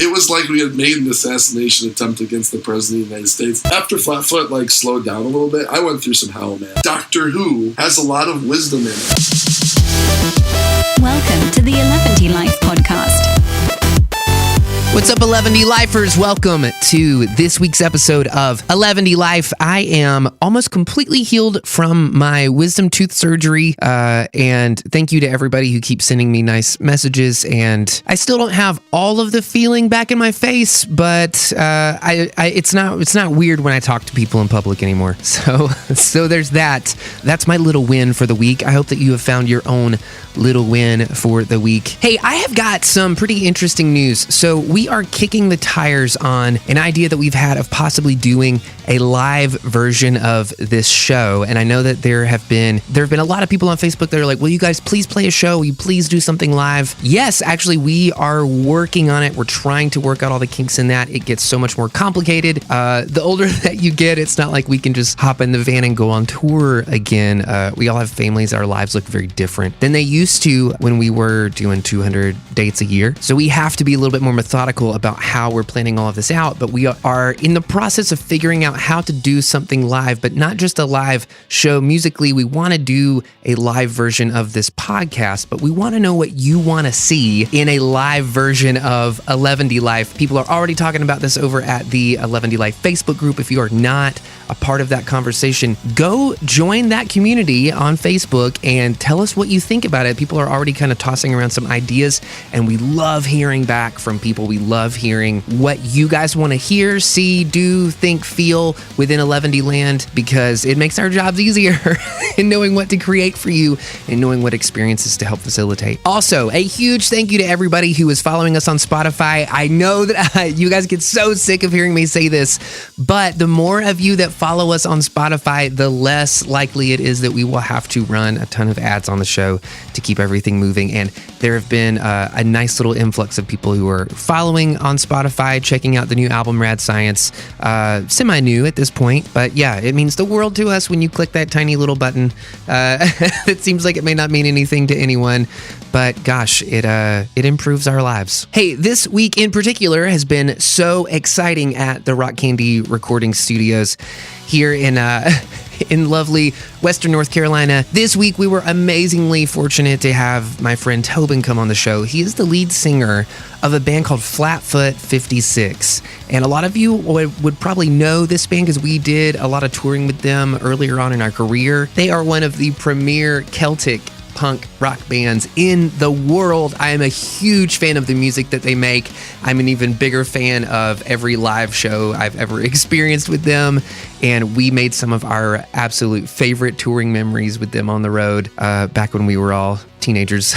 It was like we had made an assassination attempt against the President of the United States. After Flatfoot slowed down a little bit, I went through some hell, man. Doctor Who has a lot of wisdom in it. Welcome to the 11D Life podcast. What's up, 11D Lifers? Welcome to this week's episode of 11D Life. I am almost completely healed from my wisdom tooth surgery, and thank you to everybody who keeps sending me nice messages. And I still don't have all of the feeling back in my face, but it's not weird when I talk to people in public anymore. So there's that. That's my little win for the week. I hope that you have found your own little win for the week. Hey, I have got some pretty interesting news. So we are kicking the tires on an idea that we've had of possibly doing a live version of this show. And I know that there have been a lot of people on Facebook that are like, will you guys please play a show? Will you please do something live? Yes, actually, we are working on it. We're trying to work out all the kinks in that. It gets so much more complicated. The older that you get, it's not like we can just hop in the van and go on tour again. We all have families. Our lives look very different than they used to when we were doing 200 dates a year. So we have to be a little bit more methodical about how we're planning all of this out, but we are in the process of figuring out how to do something live, but not just a live show musically. We want to do a live version of this podcast, but we want to know what you want to see in a live version of 11D Life. People are already talking about this over at the 11D Life Facebook group. If you are not a part of that conversation, go join that community on Facebook and tell us what you think about it. People are already kind of tossing around some ideas, and we love hearing back from people. We love hearing what you guys want to hear, see, do, think, feel within 11D land, because it makes our jobs easier in knowing what to create for you and knowing what experiences to help facilitate. Also, a huge thank you to everybody who is following us on Spotify. I know that you guys get so sick of hearing me say this, but the more of you that follow us on Spotify, the less likely it is that we will have to run a ton of ads on the show to keep everything moving. And there have been a nice little influx of people who are following on Spotify, checking out the new album Rad Science, semi-new at this point, but yeah, it means the world to us when you click that tiny little button. It seems like it may not mean anything to anyone, but gosh, it improves our lives. Hey, this week in particular has been so exciting at the Rock Candy Recording Studios here in lovely Western North Carolina. This week, we were amazingly fortunate to have my friend Tobin come on the show. He is the lead singer of a band called Flatfoot 56. And a lot of you would probably know this band because we did a lot of touring with them earlier on in our career. They are one of the premier Celtic punk rock bands in the world. I am a huge fan of the music that they make. I'm an even bigger fan of every live show I've ever experienced with them, and we made some of our absolute favorite touring memories with them on the road back when we were all teenagers.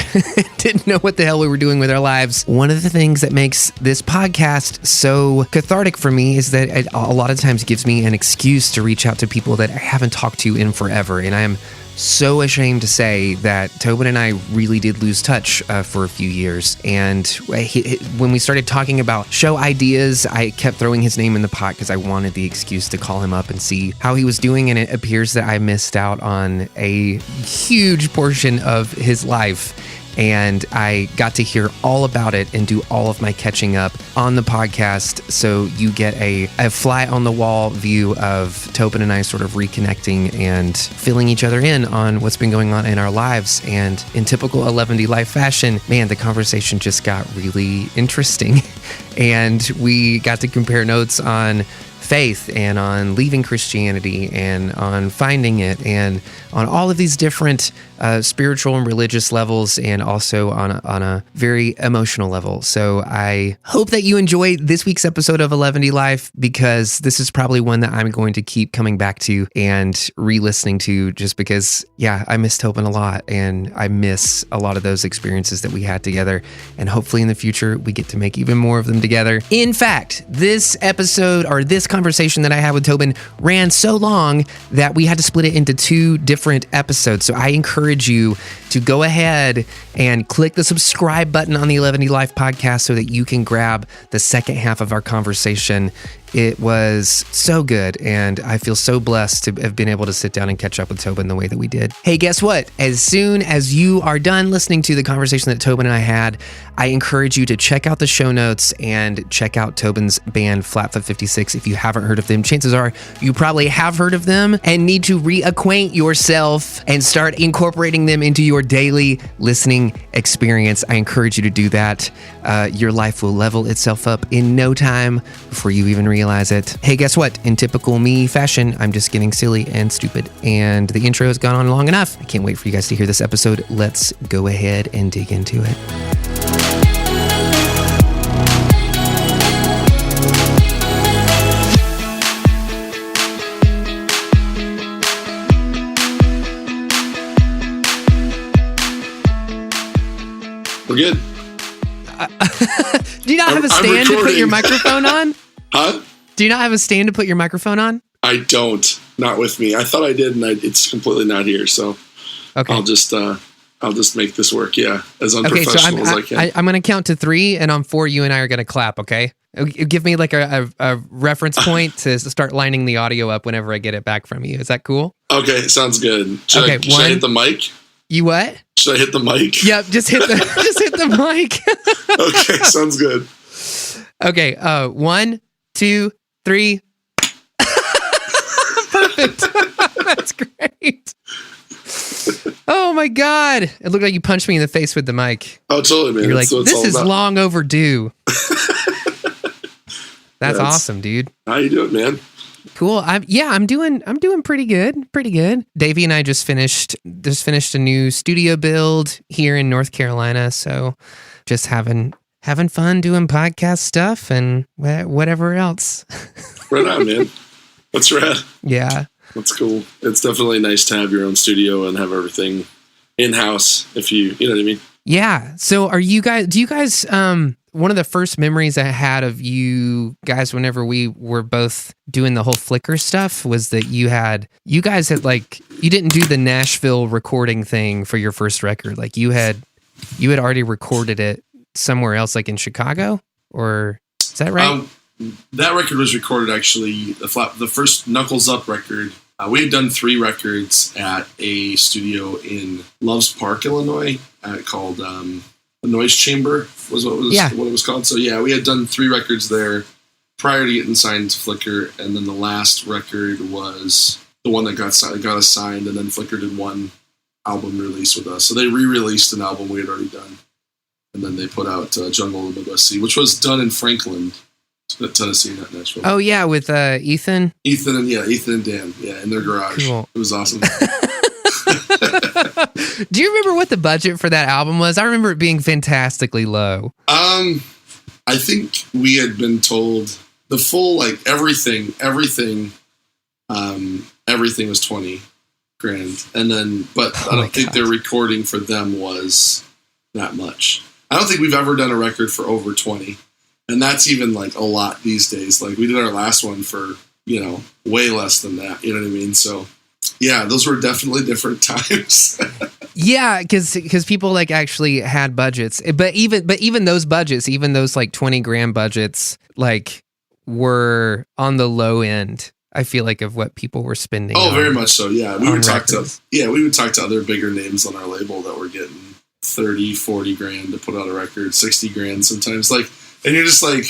Didn't know what the hell we were doing with our lives. One of the things that makes this podcast so cathartic for me is that it a lot of times gives me an excuse to reach out to people that I haven't talked to in forever, and I am so ashamed to say that Tobin and I really did lose touch for a few years. And when we started talking about show ideas, I kept throwing his name in the pot because I wanted the excuse to call him up and see how he was doing. And it appears that I missed out on a huge portion of his life. And I got to hear all about it and do all of my catching up on the podcast. So you get a fly on the wall view of Tobin and I sort of reconnecting and filling each other in on what's been going on in our lives. And in typical 11D Life fashion, man, the conversation just got really interesting. And we got to compare notes on faith and on leaving Christianity and on finding it and on all of these different spiritual and religious levels, and also on a very emotional level. So I hope that you enjoy this week's episode of 11D Life, because this is probably one that I'm going to keep coming back to and re-listening to, just because, yeah, I miss Tobin a lot, and I miss a lot of those experiences that we had together, and hopefully in the future we get to make even more of them together. In fact, this episode, or this conversation that I had with Tobin, ran so long that we had to split it into 2 different episodes. So I encourage you to go ahead and click the subscribe button on the 11D Life podcast so that you can grab the second half of our conversation. It was so good, and I feel so blessed to have been able to sit down and catch up with Tobin the way that we did. Hey, guess what? As soon as you are done listening to the conversation that Tobin and I had, I encourage you to check out the show notes and check out Tobin's band, Flatfoot 56. If you haven't heard of them, chances are you probably have heard of them and need to reacquaint yourself and start incorporating them into your daily listening experience. I encourage you to do that. Your life will level itself up in no time before you even realize it. Hey, guess what? In typical me fashion, I'm just getting silly and stupid, and the intro has gone on long enough. I can't wait for you guys to hear this episode. Let's go ahead and dig into it. We're good. Do you not have a stand to put your microphone on? Huh? Do you not have a stand to put your microphone on? I don't. Not with me. I thought I did, and it's completely not here. So okay. I'll just make this work. Yeah, as unprofessional as I can. I'm going to count to 3, and on 4, you and I are going to clap. Okay. Give me like a reference point to start lining the audio up whenever I get it back from you. Is that cool? Okay, sounds good. Should I hit the mic? You what? Should I hit the mic? Yep, just hit the mic. Okay, sounds good. Okay, 1, 2, 3. Perfect. That's great. Oh my God. It looked like you punched me in the face with the mic. Oh, totally, man. You're like, this is long overdue. That's awesome, dude. How you doing, man? Cool. I'm doing pretty good. Pretty good. Davey and I just finished a new studio build here in North Carolina, so just having fun doing podcast stuff and whatever else. Right on, man. That's rad. Yeah. That's cool. It's definitely nice to have your own studio and have everything in-house, if you know what I mean? Yeah. So do you guys, one of the first memories I had of you guys whenever we were both doing the whole Flickr stuff was that you guys had you didn't do the Nashville recording thing for your first record. Like you had already recorded it somewhere else, like in Chicago, or is that right? That record was recorded actually, the first Knuckles Up record. We had done 3 records at a studio in Loves Park, Illinois, called the Noise Chamber was what it was called. So yeah, we had done 3 records there prior to getting signed to Flickr, and then the last record was the one that got us signed, and then Flickr did one album release with us. So they re-released an album we had already done, and then they put out Jungle of the Midwest Sea, which was done in Franklin, Tennessee, not Nashville. Oh yeah, with Ethan and Dan, in their garage. Cool. It was awesome. Do you remember what the budget for that album was? I remember it being fantastically low. I think we had been told the full everything was $20,000, and then but I don't think their recording for them was that much. I don't think we've ever done a record for over 20. And that's even a lot these days. Like we did our last one for, way less than that. You know what I mean? So yeah, those were definitely different times. Yeah, because people actually had budgets, but even those budgets, even those $20,000 budgets, were on the low end. I feel of what people were spending. Oh, very much so. Yeah, we would talk to other bigger names on our label that were getting 30, 40 grand to put out a record, 60 grand sometimes. And you're just what are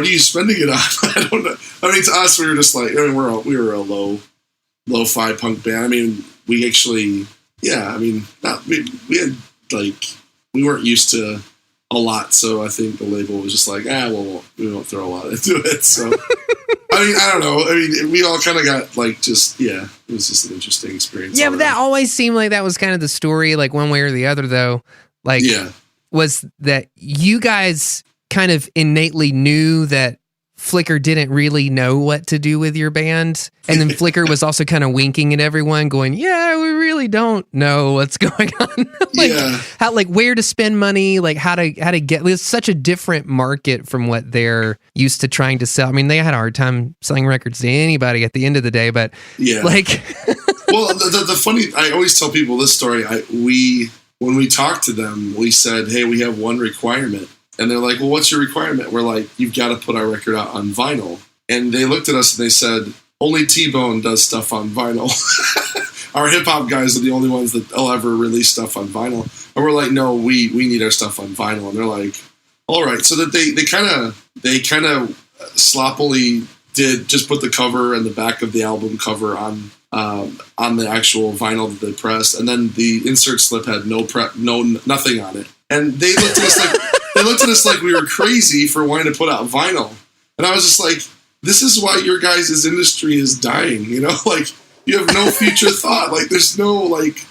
you spending it on? I don't know. I mean, to us, we were just we were a lo-fi punk band. I mean, we actually, we had we weren't used to a lot, so I think the label was just we won't throw a lot into it. So, I mean, I don't know. I mean, we all kind of got it was just an interesting experience. Yeah, but that always seemed like that was kind of the story, one way or the other, though. Was that you guys kind of innately knew that Flickr didn't really know what to do with your band. And then Flickr was also kind of winking at everyone going, yeah, we really don't know what's going on. How, like where to spend money, like how to get, it's such a different market from what they're used to trying to sell. I mean, they had a hard time selling records to anybody at the end of the day, but like, well, the funny, I always tell people this story. When we talked to them, we said, hey, we have one requirement. And they're like, well, what's your requirement? We're like, you've got to put our record out on vinyl. And they looked at us and they said, only T-Bone does stuff on vinyl. Our hip-hop guys are the only ones that will ever release stuff on vinyl. And we're like, no, we need our stuff on vinyl. And they're like, all right. So that they kind of sloppily did just put the cover and the back of the album cover on the actual vinyl that they pressed. And then the insert slip had nothing on it. And they looked at us like we were crazy for wanting to put out vinyl. And I was just like, this is why your guys' industry is dying, you know? Like, you have no future thought. Like, there's no, like,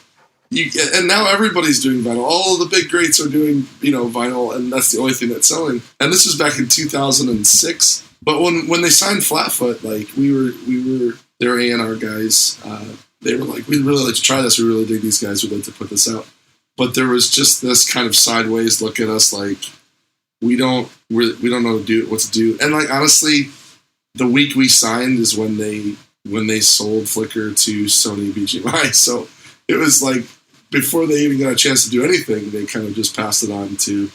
and now everybody's doing vinyl. All of the big greats are doing, you know, vinyl, and that's the only thing that's selling. And this was back in 2006. But when they signed Flatfoot, like, we were their A&R guys. They were like, we'd really like to try this. We really dig these guys. We'd like to put this out. But there was just this kind of sideways look at us, like we don't know what to do. And like honestly, the week we signed is when they sold Flickr to Sony BGMI. So it was like before they even got a chance to do anything, they kind of just passed it on to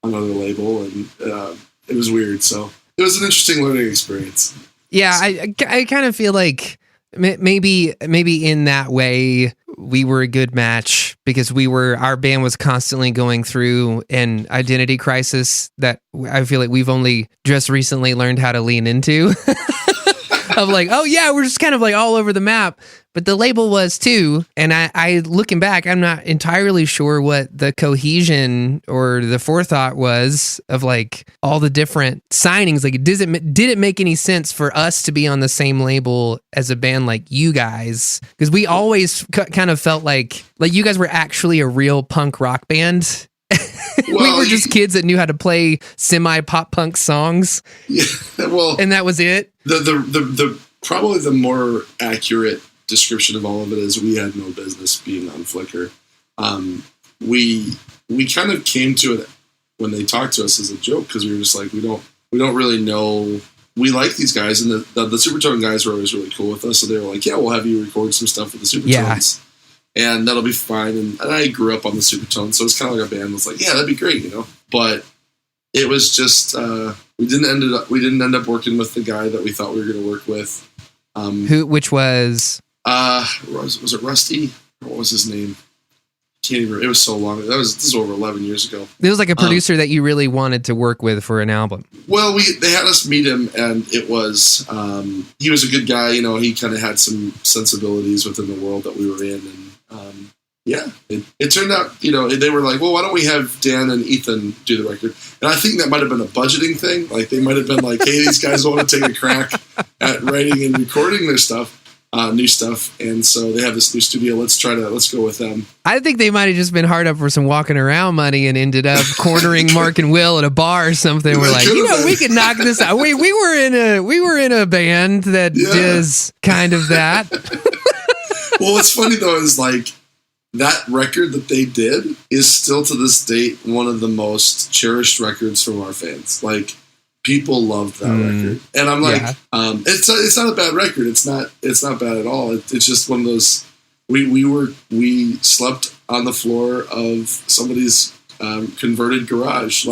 another label, and it was weird. So it was an interesting learning experience. Yeah, I kind of feel like maybe in that way we were a good match because our band was constantly going through an identity crisis that I feel like we've only just recently learned how to lean into. Of like, oh yeah, we're just kind of like all over the map. But the label was too. And I looking back, I'm not entirely sure what the cohesion or the forethought was of like all the different signings. Like, did it make any sense for us to be on the same label as a band like you guys? Because we always kind of felt like you guys were actually a real punk rock band. Well, we were just kids that knew how to play semi pop punk songs. Yeah, well, and that was it. The probably the more accurate description of all of it is we had no business being on Flickr. We kind of came to it when they talked to us as a joke because we were just like we don't really know. We like these guys, and the Supertone guys were always really cool with us. So they were like, yeah, we'll have you record some stuff with the Supertones. Yeah. And that'll be fine. And I grew up on the Supertone, so it's kind of like a band was like, yeah, that'd be great, you know. But it was just we didn't end up working with the guy that we thought we were going to work with. Which was was it Rusty? What was his name? Can't even. It was so long. This is over 11 years ago. It was like a producer that you really wanted to work with for an album. Well, they had us meet him, and it was he was a good guy. You know, he kind of had some sensibilities within the world that we were in, and yeah, it turned out, you know, they were like, well, why don't we have Dan and Ethan do the record? And I think that might have been a budgeting thing. Like, they might have been like, hey, these guys want to take a crack at writing and recording their stuff, new stuff. And so they have this new studio. Let's go with them. I think they might have just been hard up for some walking around money and ended up cornering Mark and Will at a bar or something. We're like, you know, we could knock this out. We were in a band that does kind of that. Well, what's funny though is like, that record that they did is still to this date one of the most cherished records from our fans. Like, people loved that record, and I'm like, it's not a bad record. It's not bad at all. It's just one of those. We slept on the floor of somebody's converted garage,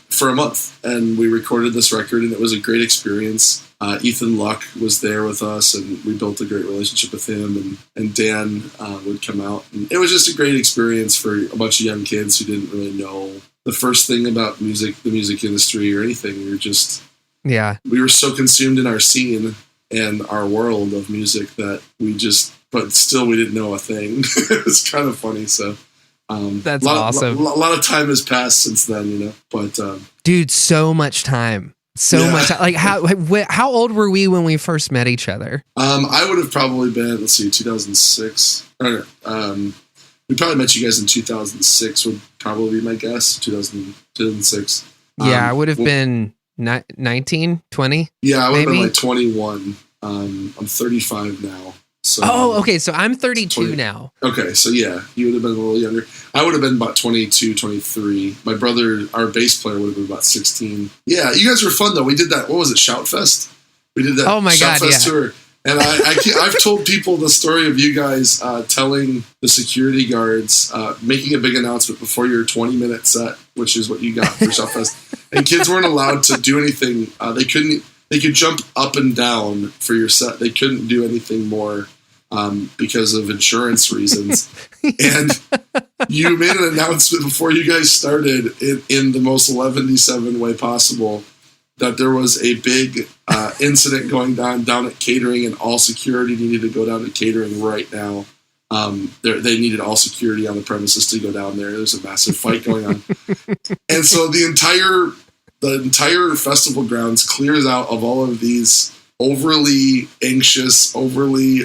for a month, and we recorded this record, and it was a great experience. Ethan Luck was there with us, and we built a great relationship with him, and Dan would come out. And it was just a great experience for a bunch of young kids who didn't really know the first thing about music, the music industry, or anything. We were so consumed in our scene and our world of music that but still we didn't know a thing. It was kind of funny, so... that's awesome. A lot of time has passed since then, you know, but... Dude, so much time. Much. Like, how old were we when we first met each other? I would have probably been, 2006. We probably met you guys in 2006 would probably be my guess. 2006. Yeah, I would have been 19, 20? Yeah, I would have been maybe? like 21. I'm 35 now. So Okay. So I'm 32 now. Okay, so yeah, you would have been a little younger. I would have been about 22, 23. My brother, our bass player, would have been about 16. Yeah, you guys were fun though. We did that. What was it? Shout Fest. We did that. Oh my Shout God, Fest yeah. tour. And I've told people the story of you guys telling the security guards, making a big announcement before your 20-minute set, which is what you got for Shout Fest. And kids weren't allowed to do anything. They could jump up and down for your set. They couldn't do anything more because of insurance reasons. And you made an announcement before you guys started in the most 11-7 way possible that there was a big incident going down at catering, and all security needed to go down to catering right now. They needed all security on the premises to go down there. There's a massive fight going on. And so the entire festival grounds clears out of all of these overly anxious, overly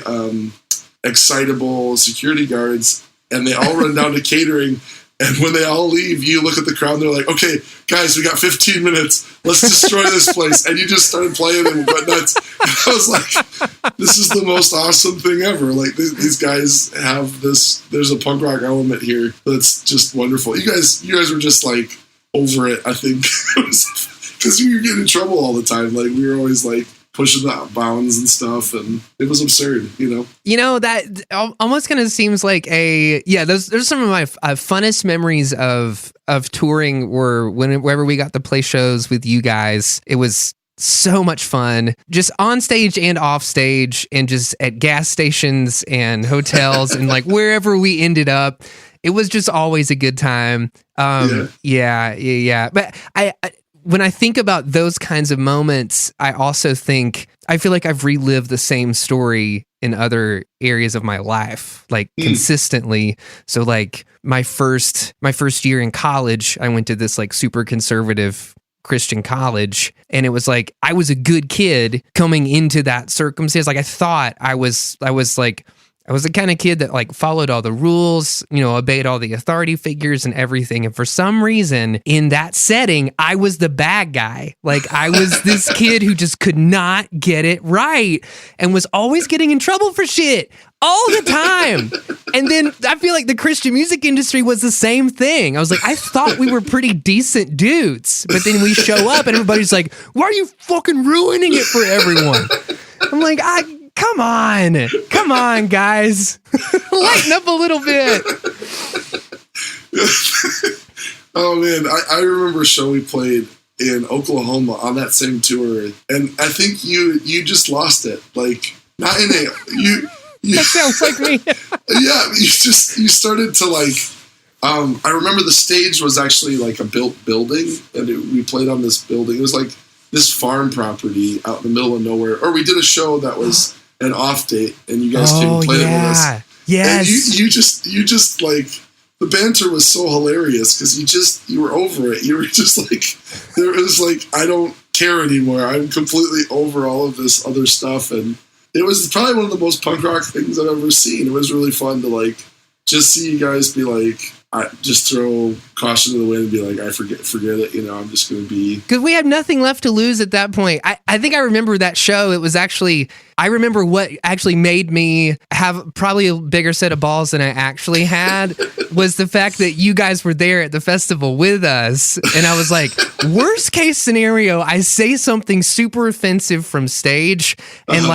excitable security guards, and they all run down to catering. And when they all leave, you look at the crowd and they're like, okay, guys, we got 15 minutes. Let's destroy this place. And you just started playing and went nuts. And I was like, this is the most awesome thing ever. Like, these guys have this, there's a punk rock element here that's just wonderful. You guys were just like over it, I think. Because we were getting in trouble all the time. Like, we were always like pushing the bounds and stuff, and it was absurd, you know? You know, that almost kind of seems like those some of my funnest memories of touring were whenever we got to play shows with you guys. It was so much fun, just on stage and off stage, and just at gas stations and hotels and like wherever we ended up. It was just always a good time. Yeah. But I when I think about those kinds of moments, I also I feel like I've relived the same story in other areas of my life, like consistently. So like my first year in college, I went to this like super conservative Christian college, and it was like I was a good kid coming into that circumstance. Like I thought I was the kind of kid that like followed all the rules, you know, obeyed all the authority figures and everything. And for some reason in that setting, I was the bad guy. Like I was this kid who just could not get it right and was always getting in trouble for shit all the time. And then I feel like the Christian music industry was the same thing. I was like, I thought we were pretty decent dudes, but then we show up and everybody's like, why are you fucking ruining it for everyone? I'm like, Come on, guys. Lighten up a little bit. Oh, man. I remember a show we played in Oklahoma on that same tour, and I think you just lost it. Like, not in a... That sounds like me. Yeah, you started to, like... I remember the stage was actually, like, a built building, and we played on this building. It was, like, this farm property out in the middle of nowhere. Or we did a show that was... an off date, and you guys came and played it with us. Yes. And you just like, the banter was so hilarious because you were over it. You were just like, there was like, I don't care anymore. I'm completely over all of this other stuff. And it was probably one of the most punk rock things I've ever seen. It was really fun to like, just see you guys be like, just throw caution to the wind and be like, I forget it. You know, I'm just going to be... Because we had nothing left to lose at that point. I think I remember that show. It was actually... I remember what actually made me have probably a bigger set of balls than I actually had was the fact that you guys were there at the festival with us. And I was like, worst case scenario, I say something super offensive from stage and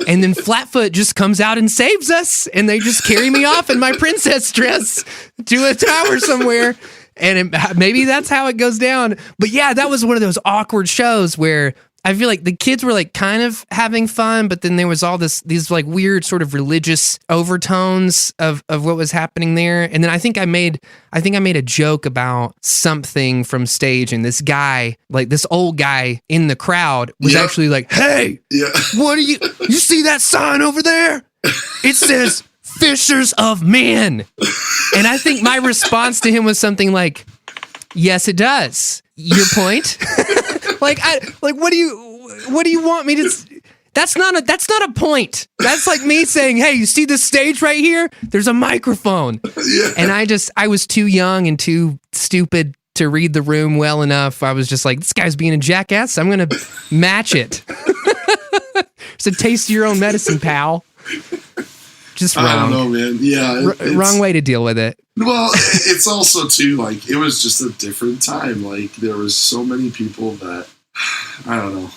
and then Flatfoot just comes out and saves us. And they just carry me off in my princess dress to a tower somewhere. And maybe that's how it goes down. But yeah, that was one of those awkward shows where I feel like the kids were like kind of having fun, but then there was all these like weird sort of religious overtones of what was happening there. And then I think I made a joke about something from stage, and this guy, like this old guy in the crowd was actually like, "Hey, what you see that sign over there? It says Fishers of Men." And I think my response to him was something like, "Yes, it does. Your point?" What do you want me to? That's not a point. That's like me saying, "Hey, you see this stage right here? There's a microphone." Yeah. And I was too young and too stupid to read the room well enough. I was just like, this guy's being a jackass. I'm going to match it. It's a taste of your own medicine, pal. Just wrong. I don't know, man. Yeah. Wrong way to deal with it. Well, it's also, too, like, it was just a different time. Like, there was so many people that, I don't know.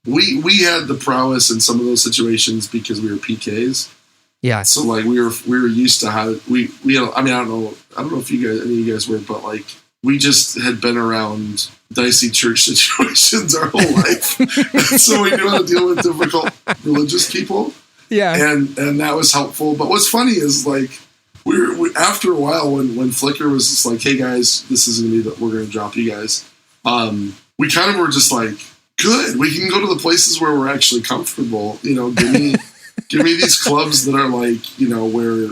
We had the prowess in some of those situations because we were PKs. Yeah. So like we were used to how we had, I mean, I don't know if any of you guys were, but like we just had been around dicey church situations our whole life. And so we knew how to deal with difficult religious people. Yeah. And that was helpful. But what's funny is like we after a while when Flickr was just like, hey guys, this is gonna be we're gonna drop you guys. We kind of were just like, good, we can go to the places where we're actually comfortable. You know, give me these clubs that are like, you know, where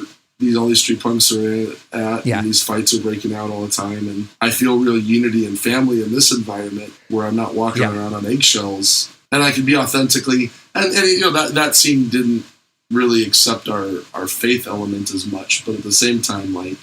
all these street punks are at, and these fights are breaking out all the time. And I feel real unity and family in this environment where I'm not walking around on eggshells, and I can be authentically. And you know, that scene didn't really accept our faith element as much, but at the same time, like,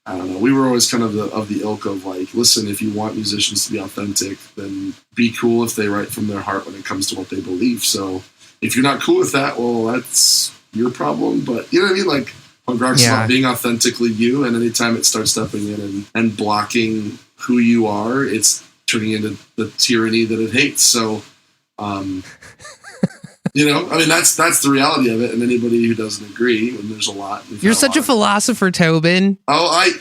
I don't know, we were always kind of the ilk of like, listen, if you want musicians to be authentic, then be cool if they write from their heart when it comes to what they believe. So if you're not cool with that, well, that's your problem. But you know what I mean? Like, punk rock's about being authentically you, and anytime it starts stepping in and blocking who you are, it's turning into the tyranny that it hates. So, you know, I mean, that's the reality of it. And anybody who doesn't agree, and there's a lot. You're such a philosopher, Tobin. Oh,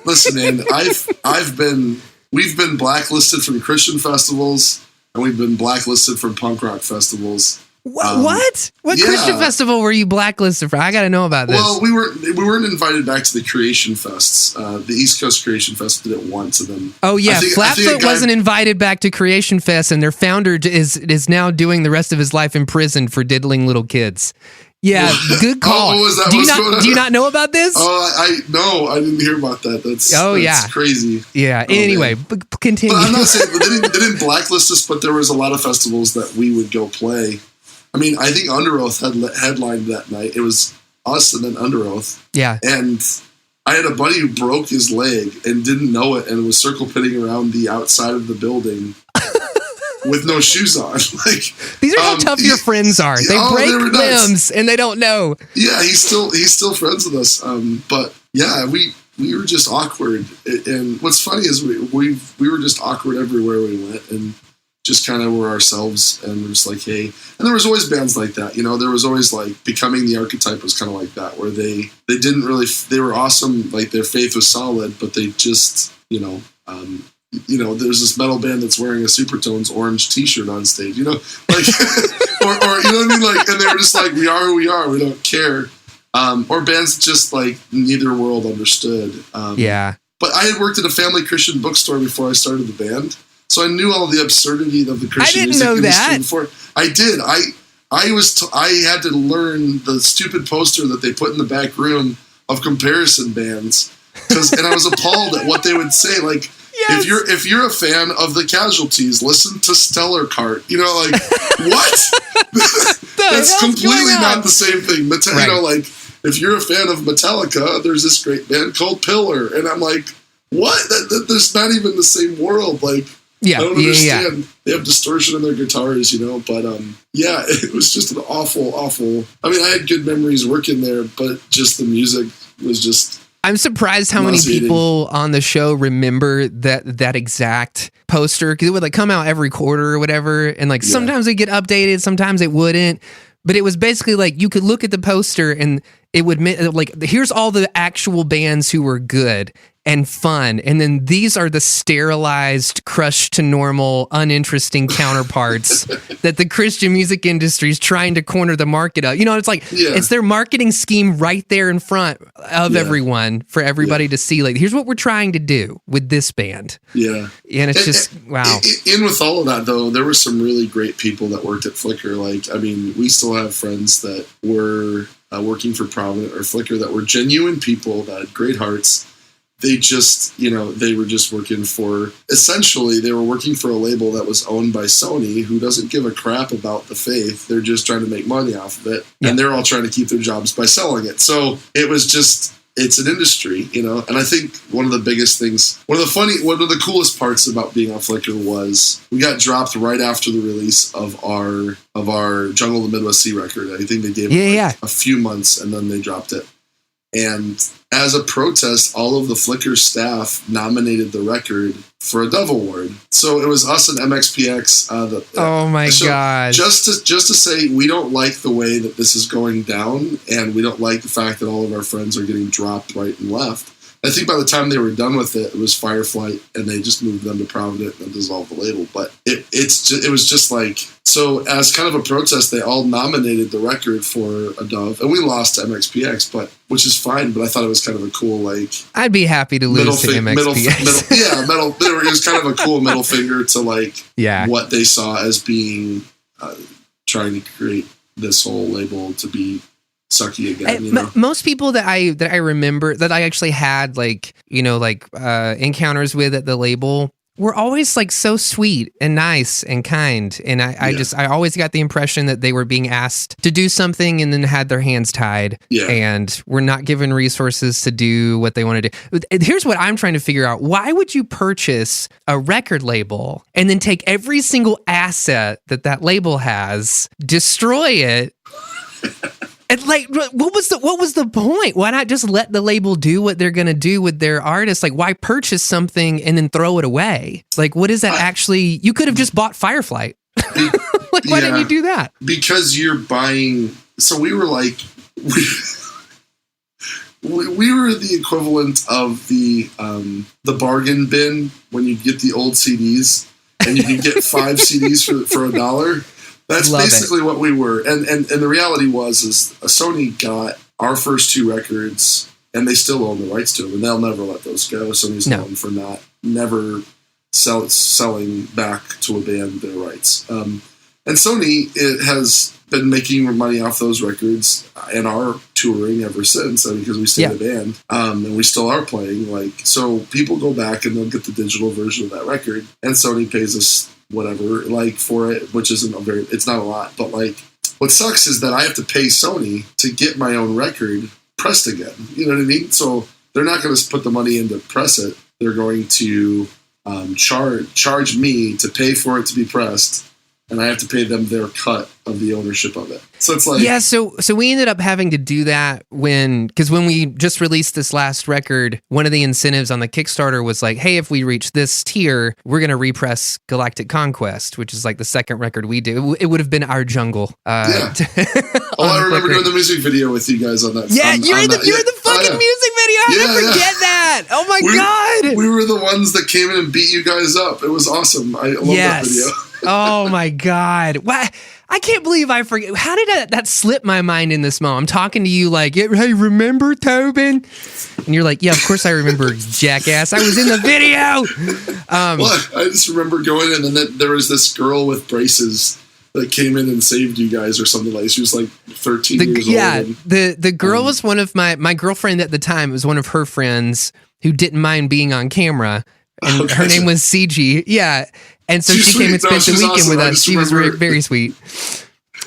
listen, man. We've been blacklisted from Christian festivals, and we've been blacklisted from punk rock festivals. What? What Christian festival were you blacklisted for? I got to know about this. Well, we weren't invited back to the Creation Fests. The East Coast Creation Fest did it once, and then Flatfoot wasn't invited back to Creation Fest, and their founder is now doing the rest of his life in prison for diddling little kids. Yeah, good call. What was that? Do you not know about this? Oh, I didn't hear about that. That's crazy. Yeah. Anyway, continue. But I'm not saying they didn't blacklist us, but there was a lot of festivals that we would go play. I mean, I think Under Oath headlined that night. It was us and then Under Oath. Yeah. And I had a buddy who broke his leg and didn't know it and was circle pitting around the outside of the building with no shoes on. Like, these are how tough your friends are. They break limbs and they don't know. Yeah, he's still friends with us. But yeah, we were just awkward. And what's funny is we were just awkward everywhere we went, and just kind of were ourselves, and we're just like, hey. And there was always bands like that, you know. There was always like Becoming the Archetype was kind of like that, where they didn't really, they were awesome, like their faith was solid, but they just, you know, there's this metal band that's wearing a Supertones orange T-shirt on stage, you know, like, or you know what I mean, like, and they were just like, we are who we are, we don't care, or bands just like neither world understood. But I had worked at a family Christian bookstore before I started the band. So I knew all the absurdity of the Christian music industry before. I did. I had to learn the stupid poster that they put in the back room of comparison bands, and I was appalled at what they would say. Like, if you're a fan of the Casualties, listen to Stellar Cart. You know, like, what? That's completely not the same thing. You know, like, if you're a fan of Metallica, there's this great band called Pillar, and I'm like, what? There's not even the same world. Like, I don't understand. Yeah. They have distortion in their guitars, you know, but it was just an awful. I mean, I had good memories working there, but just the music was just. I'm surprised how many people on the show remember that exact poster, because it would like come out every quarter or whatever, and like sometimes it get updated, sometimes it wouldn't. But it was basically like you could look at the poster and it would like, here's all the actual bands who were good and fun, and then these are the sterilized, crushed to normal, uninteresting counterparts that the Christian music industry is trying to corner the market of. You know, it's like it's their marketing scheme right there in front of everyone for everybody to see. Like, here's what we're trying to do with this band. Yeah, and it's just wow. And with all of that, though, there were some really great people that worked at Flickr. Like, I mean, we still have friends that were working for Provident or Flickr that were genuine people that had great hearts. They just, you know, they were just working for, essentially, they were working for a label that was owned by Sony, who doesn't give a crap about the faith. They're just trying to make money off of it. Yeah. And they're all trying to keep their jobs by selling it. So it was just, it's an industry, and I think one of the biggest things, one of the coolest parts about being on Flickr was we got dropped right after the release of our Jungle of the Midwest Sea record. I think they gave it a few months and then they dropped it. And as a protest, all of the Flickr staff nominated the record for a Dove Award. So it was us and MXPX. Oh my God. Just to say, we don't like the way that this is going down, and we don't like the fact that all of our friends are getting dropped right and left. I think by the time they were done with it, it was Fireflight, and they just moved them to Provident and dissolved the label. But it was just like, so as kind of a protest, they all nominated the record for a Dove, and we lost to MXPX, which is fine. But I thought it was kind of a cool, like, I'd be happy to lose to MXPX. It was kind of a cool middle finger to like what they saw as being trying to create this whole label to be sucky again. Most people that I remember that I actually had encounters with at the label were always like so sweet and nice and kind, and I always got the impression that they were being asked to do something and then had their hands tied and were not given resources to do what they want to do. Here's what I'm trying to figure out: why would you purchase a record label and then take every single asset that label has, destroy it? And like, what was the point? Why not just let the label do what they're going to do with their artists? Like, why purchase something and then throw it away? Like, what is that actually? You could have just bought Fireflight. Like, why didn't you do that? Because you're buying. So we were like, we were the equivalent of the bargain bin when you get the old CDs and you can get 5 CDs for $1. That's basically what we were. And the reality was Sony got our first 2 records, and they still own the rights to them, and they'll never let those go. Sony's known for never selling back to a band their rights. And Sony has been making money off those records and are touring ever since, because we stayed in the band, and we still are playing. Like, so people go back and they'll get the digital version of that record, and Sony pays us whatever, like, for it, which isn't it's not a lot, but like, what sucks is that I have to pay Sony to get my own record pressed again. You know what I mean? So they're not going to put the money in to press it. They're going to charge me to pay for it to be pressed, and I have to pay them their cut of the ownership of it. So it's like, so we ended up having to do that because when we just released this last record, one of the incentives on the Kickstarter was like, hey, if we reach this tier, we're going to repress Galactic Conquest, which is like the second record we did. It would have been our Jungle. I remember doing the music video with you guys on that. Yeah, you're in the fucking music video. How did I forget that? Oh my God. We were the ones that came in and beat you guys up. It was awesome. I love that video. Oh my God. Why? I can't believe I forget. How did that slip my mind in this moment? I'm talking to you like, hey, remember Tobin? And you're like, yeah, of course I remember, jackass. I was in the video. I just remember going in, and then there was this girl with braces that came in and saved you guys or something like. She was like 13 years old. Yeah, the girl was one of my girlfriend at the time. It was one of her friends who didn't mind being on camera. And her name was CG. Yeah. And so she came and spent the weekend with us. She was very sweet.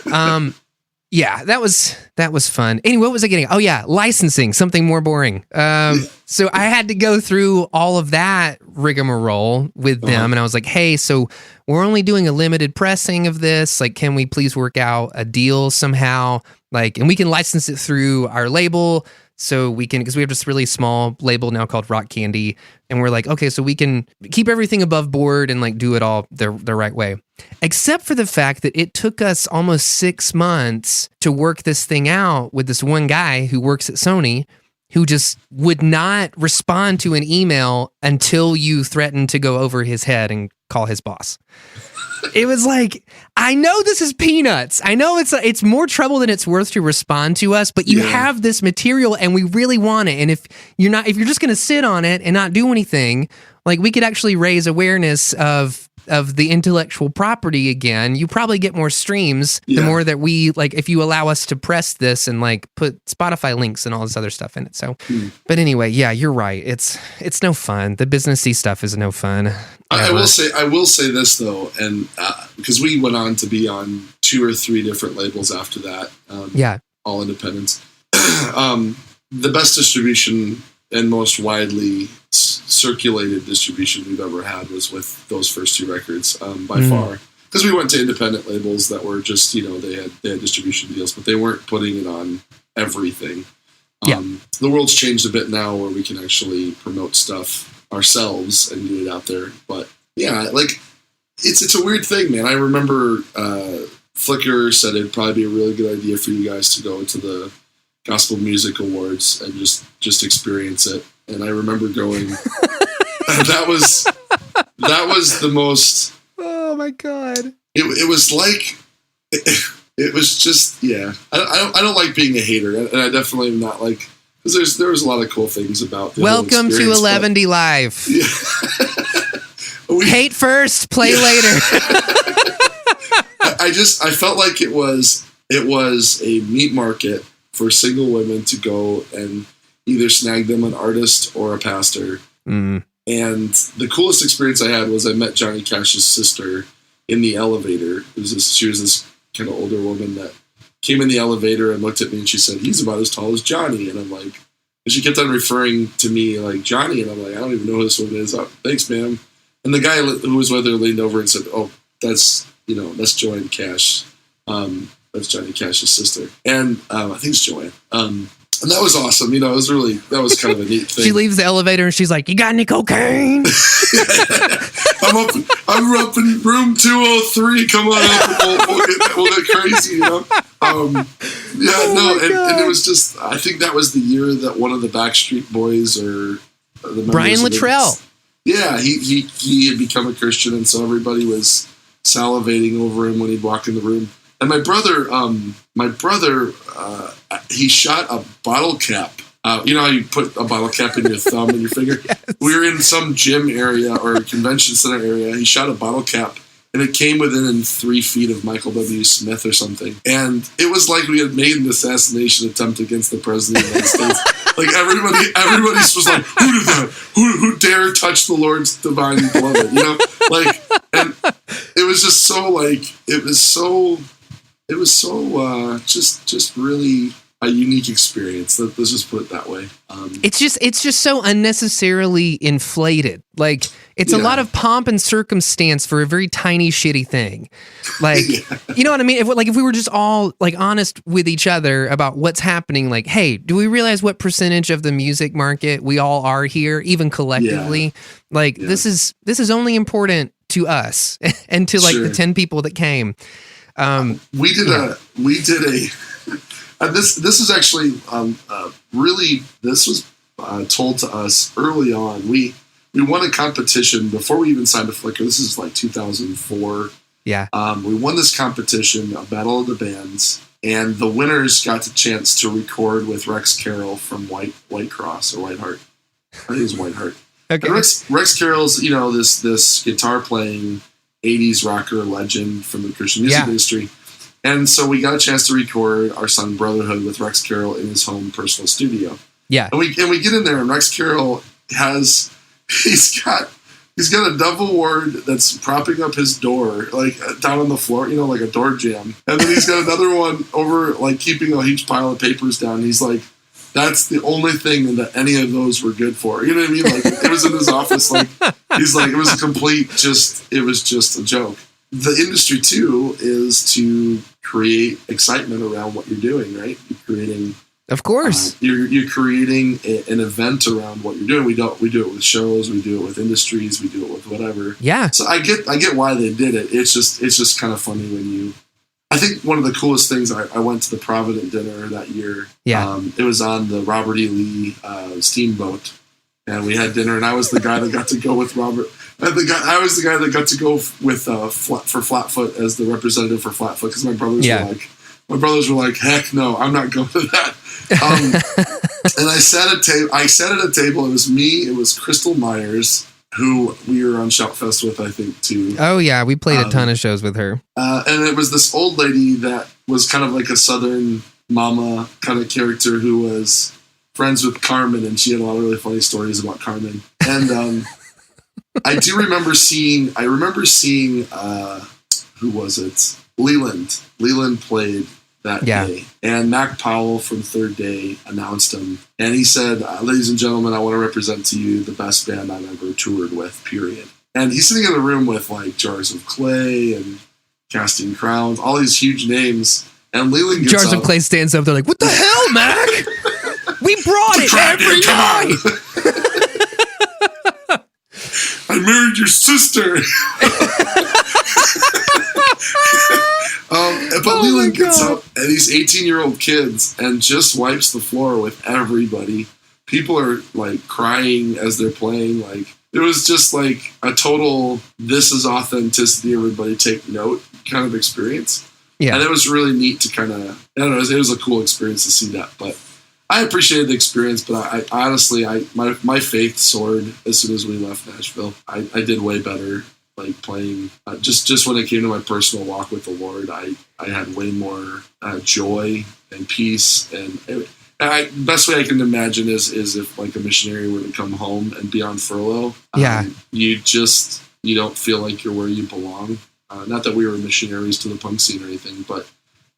Yeah, that was fun. Anyway, what was I getting? Oh yeah, licensing, something more boring. So I had to go through all of that rigmarole with them, and I was like, hey, so we're only doing a limited pressing of this. Like, can we please work out a deal somehow? Like, and we can license it through our label. So we can, because we have this really small label now called Rock Candy, and we're like, okay, so we can keep everything above board and like do it all the right way. Except for the fact that it took us almost 6 months to work this thing out with this one guy who works at Sony, who just would not respond to an email until you threatened to go over his head and call his boss. It was like, I know this is peanuts. I know it's more trouble than it's worth to respond to us, but you have this material and we really want it. And if you're just going to sit on it and not do anything, like, we could actually raise awareness of the intellectual property again. You probably get more streams the more that we, like, if you allow us to press this and like put Spotify links and all this other stuff in it. So, but anyway, yeah, you're right. It's no fun. The businessy stuff is no fun. I will say this though, and because we went on to be on 2 or 3 different labels after that. All independents. the best distribution and most widely circulated distribution we've ever had was with those first two records, by far. Because we went to independent labels that were just, they had distribution deals, but they weren't putting it on everything. The world's changed a bit now where we can actually promote stuff ourselves and get it out there. But yeah, like it's a weird thing, man. I remember Flickr said it'd probably be a really good idea for you guys to go to the Gospel Music Awards and just experience it. And I remember going, that was the most. Oh my God! It was like it was just I don't like being a hater, and I definitely am not like, because there was a lot of cool things about the Welcome to 11D Live. Yeah. Hate first, play later. I felt like it was a meat market for single women to go and either snag them an artist or a pastor. And the coolest experience I had was I met Johnny Cash's sister in the elevator. She was this kind of older woman that came in the elevator and looked at me and she said, "He's about as tall as Johnny." And I'm like, and she kept on referring to me like Johnny, and I'm like, I don't even know who this woman is. Thanks, ma'am. And the guy who was with her leaned over and said, "Oh, that's Joanne Cash. That's Johnny Cash's sister." And I think it's Joanne. And that was awesome. It was that was kind of a neat thing. She leaves the elevator and she's like, "You got any cocaine?" I'm up in room 203. Come on up. We'll get crazy, and it was just, I think that was the year that one of the Backstreet Boys or the Brian Luttrell. Yeah, he had become a Christian, and so everybody was salivating over him when he'd walk in the room. And my brother, he shot a bottle cap. You know how you put a bottle cap in your thumb and your finger? Yes. We were in some gym area or convention center area. He shot a bottle cap, and it came within 3 feet of Michael W. Smith or something. And it was like we had made an assassination attempt against the president of the United States. Like everybody was like, "Who did that? Who dare touch the Lord's divine beloved?" And it was just so just really a unique experience. Let's just put it that way. It's just so unnecessarily inflated. Like it's a lot of pomp and circumstance for a very tiny shitty thing. Like you know what I mean? If we were just all like honest with each other about what's happening, like, hey, do we realize what percentage of the music market we all are here, even collectively? Yeah. Like this is only important to us and to like the 10 people that came. We did a this is actually really, this was told to us early on. We won a competition before we even signed to Flickr. This is like 2004. Yeah. We won this competition, a Battle of the Bands, and the winners got the chance to record with Rex Carroll from White Cross or White Heart. I think it was White Heart. Okay. Rex Carroll's, this guitar playing 80s rocker legend from the Christian music industry. And so we got a chance to record our song Brotherhood with Rex Carroll in his home personal studio. Yeah. And we get in there, and Rex Carroll he's got a double ward that's propping up his door, like down on the floor, like a door jamb. And then he's got another one over, like keeping a huge pile of papers down. He's like, that's the only thing that any of those were good for. You know what I mean? Like it was in his office. Like he's like, it was it was just a joke. The industry too is to create excitement around what you're doing, right? You're creating, of course, you're creating an event around what you're doing. We do it with shows, we do it with industries, we do it with whatever. Yeah. So I get why they did it. It's just kind of funny when I think one of the coolest things, I went to the Provident dinner that year. Yeah. It was on the Robert E. Lee steamboat, and we had dinner, and I was the guy that got to go with Robert. I was the guy that got to go with for Flatfoot as the representative for Flatfoot, because my brothers were like, heck no, I'm not going to that. And I sat at a table. It was me. It was Crystal Myers, who we were on Shoutfest with, I think, too. Oh yeah, we played a ton of shows with her. And it was this old lady that was kind of like a Southern mama kind of character who was friends with Carmen, and she had a lot of really funny stories about Carmen. And I remember seeing who was it? Leland. Leland played that day. And Mac Powell from Third Day announced him. And he said, ladies and gentlemen, I want to represent to you the best band I've ever toured with, period. And he's sitting in the room with like Jars of Clay and Casting Crowns, all these huge names. And Leland gets Jars of Clay stands up. They're like, what the hell, Mac? We brought it every night. I married your sister. But Leland gets up, and these 18-year-old kids, and just wipes the floor with everybody. People are like crying as they're playing. Like it was just like a total, this is authenticity, everybody take note kind of experience. Yeah, and it was really neat to kind of, I don't know, it was a cool experience to see that. But I appreciated the experience, but I honestly, my faith soared as soon as we left Nashville. I did way better, like playing. Just when it came to my personal walk with the Lord, I had way more joy and peace. And best way I can imagine is if like a missionary were to come home and be on furlough. You don't feel like you're where you belong. Not that we were missionaries to the punk scene or anything, but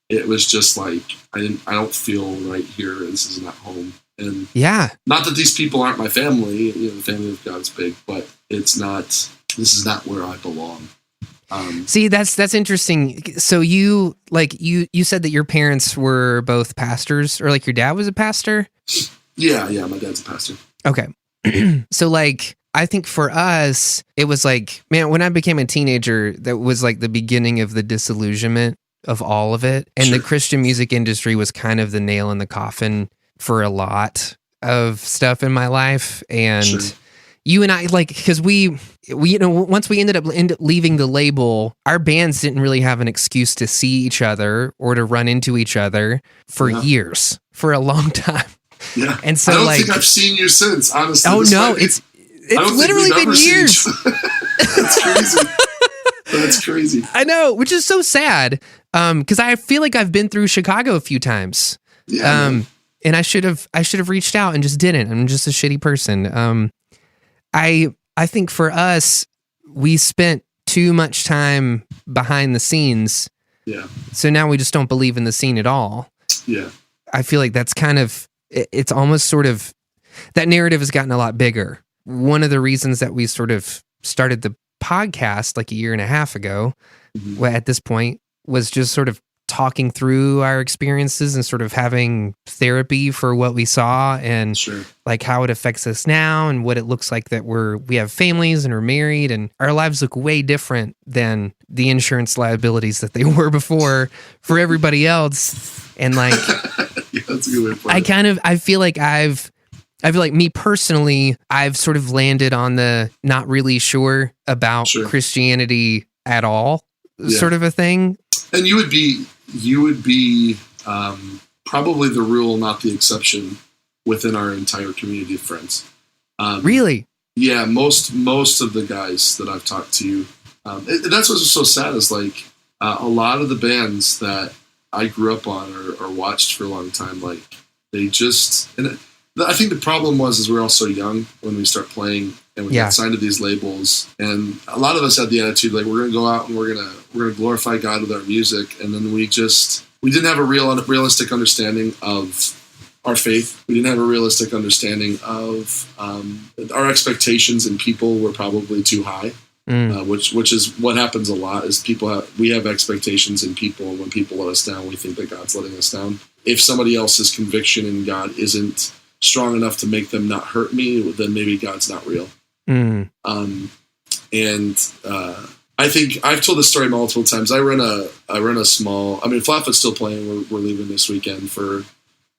it was just like, I don't feel right here. This is not home. And not that these people aren't my family, the family of God's big, but this is not where I belong. See, that's interesting. So you said that your parents were both pastors, or like your dad was a pastor? Yeah, my dad's a pastor. Okay. So like, I think for us, it was like, man, when I became a teenager, that was like the beginning of the disillusionment of all of it. And the Christian music industry was kind of the nail in the coffin for a lot of stuff in my life. And you and I, like, because we once we ended up leaving the label, our bands didn't really have an excuse to see each other or to run into each other for years, for a long time. Yeah. And so I don't think I've seen you since, honestly. Oh no, it's literally been years. That's crazy. That's crazy. I know, which is so sad. Because I feel like I've been through Chicago a few times. Yeah. And I should have reached out and just didn't. I'm just a shitty person. I think for us, we spent too much time behind the scenes. Yeah. So now we just don't believe in the scene at all. Yeah. I feel like that's kind of, it's almost sort of, that narrative has gotten a lot bigger. One of the reasons that we sort of started the podcast like a year and a half ago, at this point, was just sort of talking through our experiences and sort of having therapy for what we saw and like how it affects us now and what it looks like that we have families and are married and our lives look way different than the insurance liabilities that they were before for everybody else. And like, that's a good way to put it. I feel like me personally, I've sort of landed on the not really sure about Christianity at all sort of a thing. And you would be probably the rule, not the exception, within our entire community of friends. Really? Yeah, most of the guys that I've talked to, that's what's so sad is like a lot of the bands that I grew up on or watched for a long time, like they just, and I think the problem was we're all so young when we start playing and we get signed to these labels, and a lot of us had the attitude like we're gonna go out and we're gonna glorify God with our music, and then we didn't have a realistic understanding of our faith. We didn't have a realistic understanding of our expectations, and people were probably too high, which is what happens a lot. Is we have expectations in people, and when people let us down, we think that God's letting us down. If somebody else's conviction in God isn't strong enough to make them not hurt me, then maybe God's not real. I think I've told this story multiple times. I run a small, Flatfoot's still playing. We're leaving this weekend for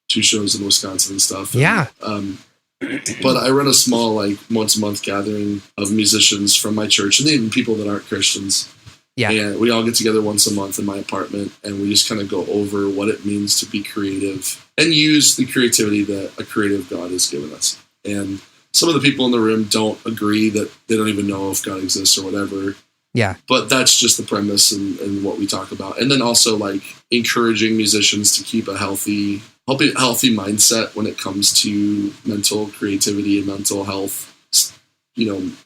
2 shows in Wisconsin and stuff. Yeah. But I run a small, like, once a month gathering of musicians from my church and even people that aren't Christians. Yeah. And we all get together once a month in my apartment, and we just kind of go over what it means to be creative and use the creativity that a creative God has given us. And some of the people in the room don't agree, that they don't even know if God exists or whatever. Yeah. But that's just the premise and what we talk about. And then also like encouraging musicians to keep a healthy mindset when it comes to mental creativity and mental health,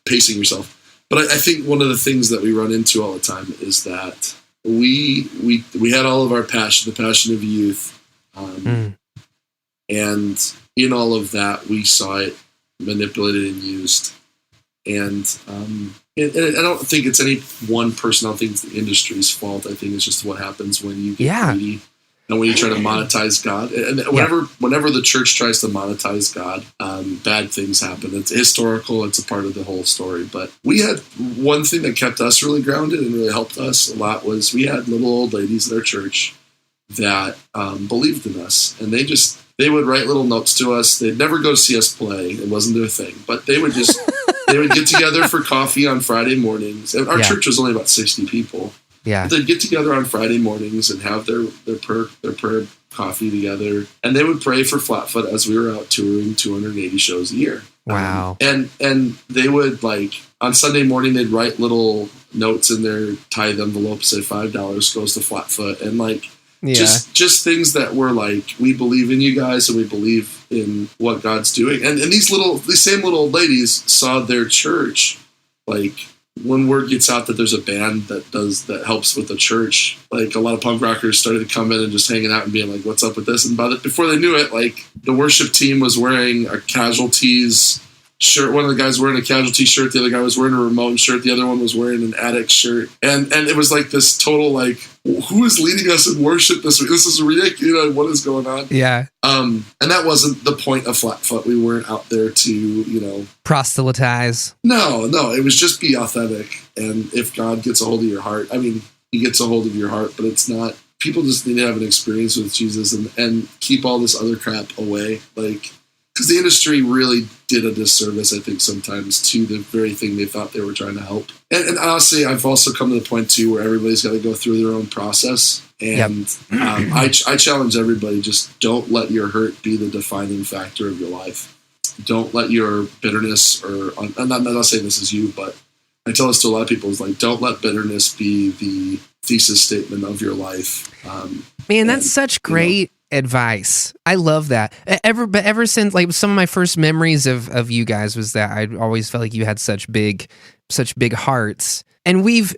pacing yourself. But I think one of the things that we run into all the time is that we had all of our passion, the passion of youth, and in all of that, we saw it manipulated and used. And I don't think it's any one person. I don't think it's the industry's fault. I think it's just what happens when you get greedy and when you try to monetize God. And whenever the church tries to monetize God, bad things happen. It's historical. It's a part of the whole story. But we had one thing that kept us really grounded and really helped us a lot was we had little old ladies at our church that believed in us, and they would write little notes to us. They'd never go see us play. It wasn't their thing, but they would just they would get together for coffee on Friday mornings. And our church was only about 60 people. Yeah, but they'd get together on Friday mornings and have their prayer coffee together, and they would pray for Flatfoot as we were out touring 280 shows a year. Wow! And they would, like, on Sunday morning they'd write little notes in their tithe envelope, say $5 goes to Flatfoot, and like. Yeah. Just things that were like, we believe in you guys and we believe in what God's doing. And these same little old ladies saw their church, like, when word gets out that there's a band that helps with the church, like, a lot of punk rockers started to come in and just hanging out and being like, what's up with this? And before they knew it, like, the worship team was wearing a Casualties shirt. One of the guys wearing a Casualty shirt, the other guy was wearing a Ramones shirt, the other one was wearing an Addict shirt, and it was like this total, like, who is leading us in worship this week? This is ridiculous. What is going on? Yeah. And that wasn't the point of Flatfoot. We weren't out there to, proselytize. No, it was just be authentic. And if God gets a hold of your heart, I mean, he gets a hold of your heart, but it's not, people just need to have an experience with Jesus and keep all this other crap away. Like, because the industry really did a disservice, I think, sometimes to the very thing they thought they were trying to help. And honestly, I've also come to the point, too, where everybody's got to go through their own process. And I challenge everybody, just don't let your hurt be the defining factor of your life. Don't let your bitterness, I'm not saying this is you, but I tell this to a lot of people, is like, don't let bitterness be the thesis statement of your life. Man, that's such great advice. I love that. Ever since, like, some of my first memories of you guys was that I always felt like you had such big hearts. And we've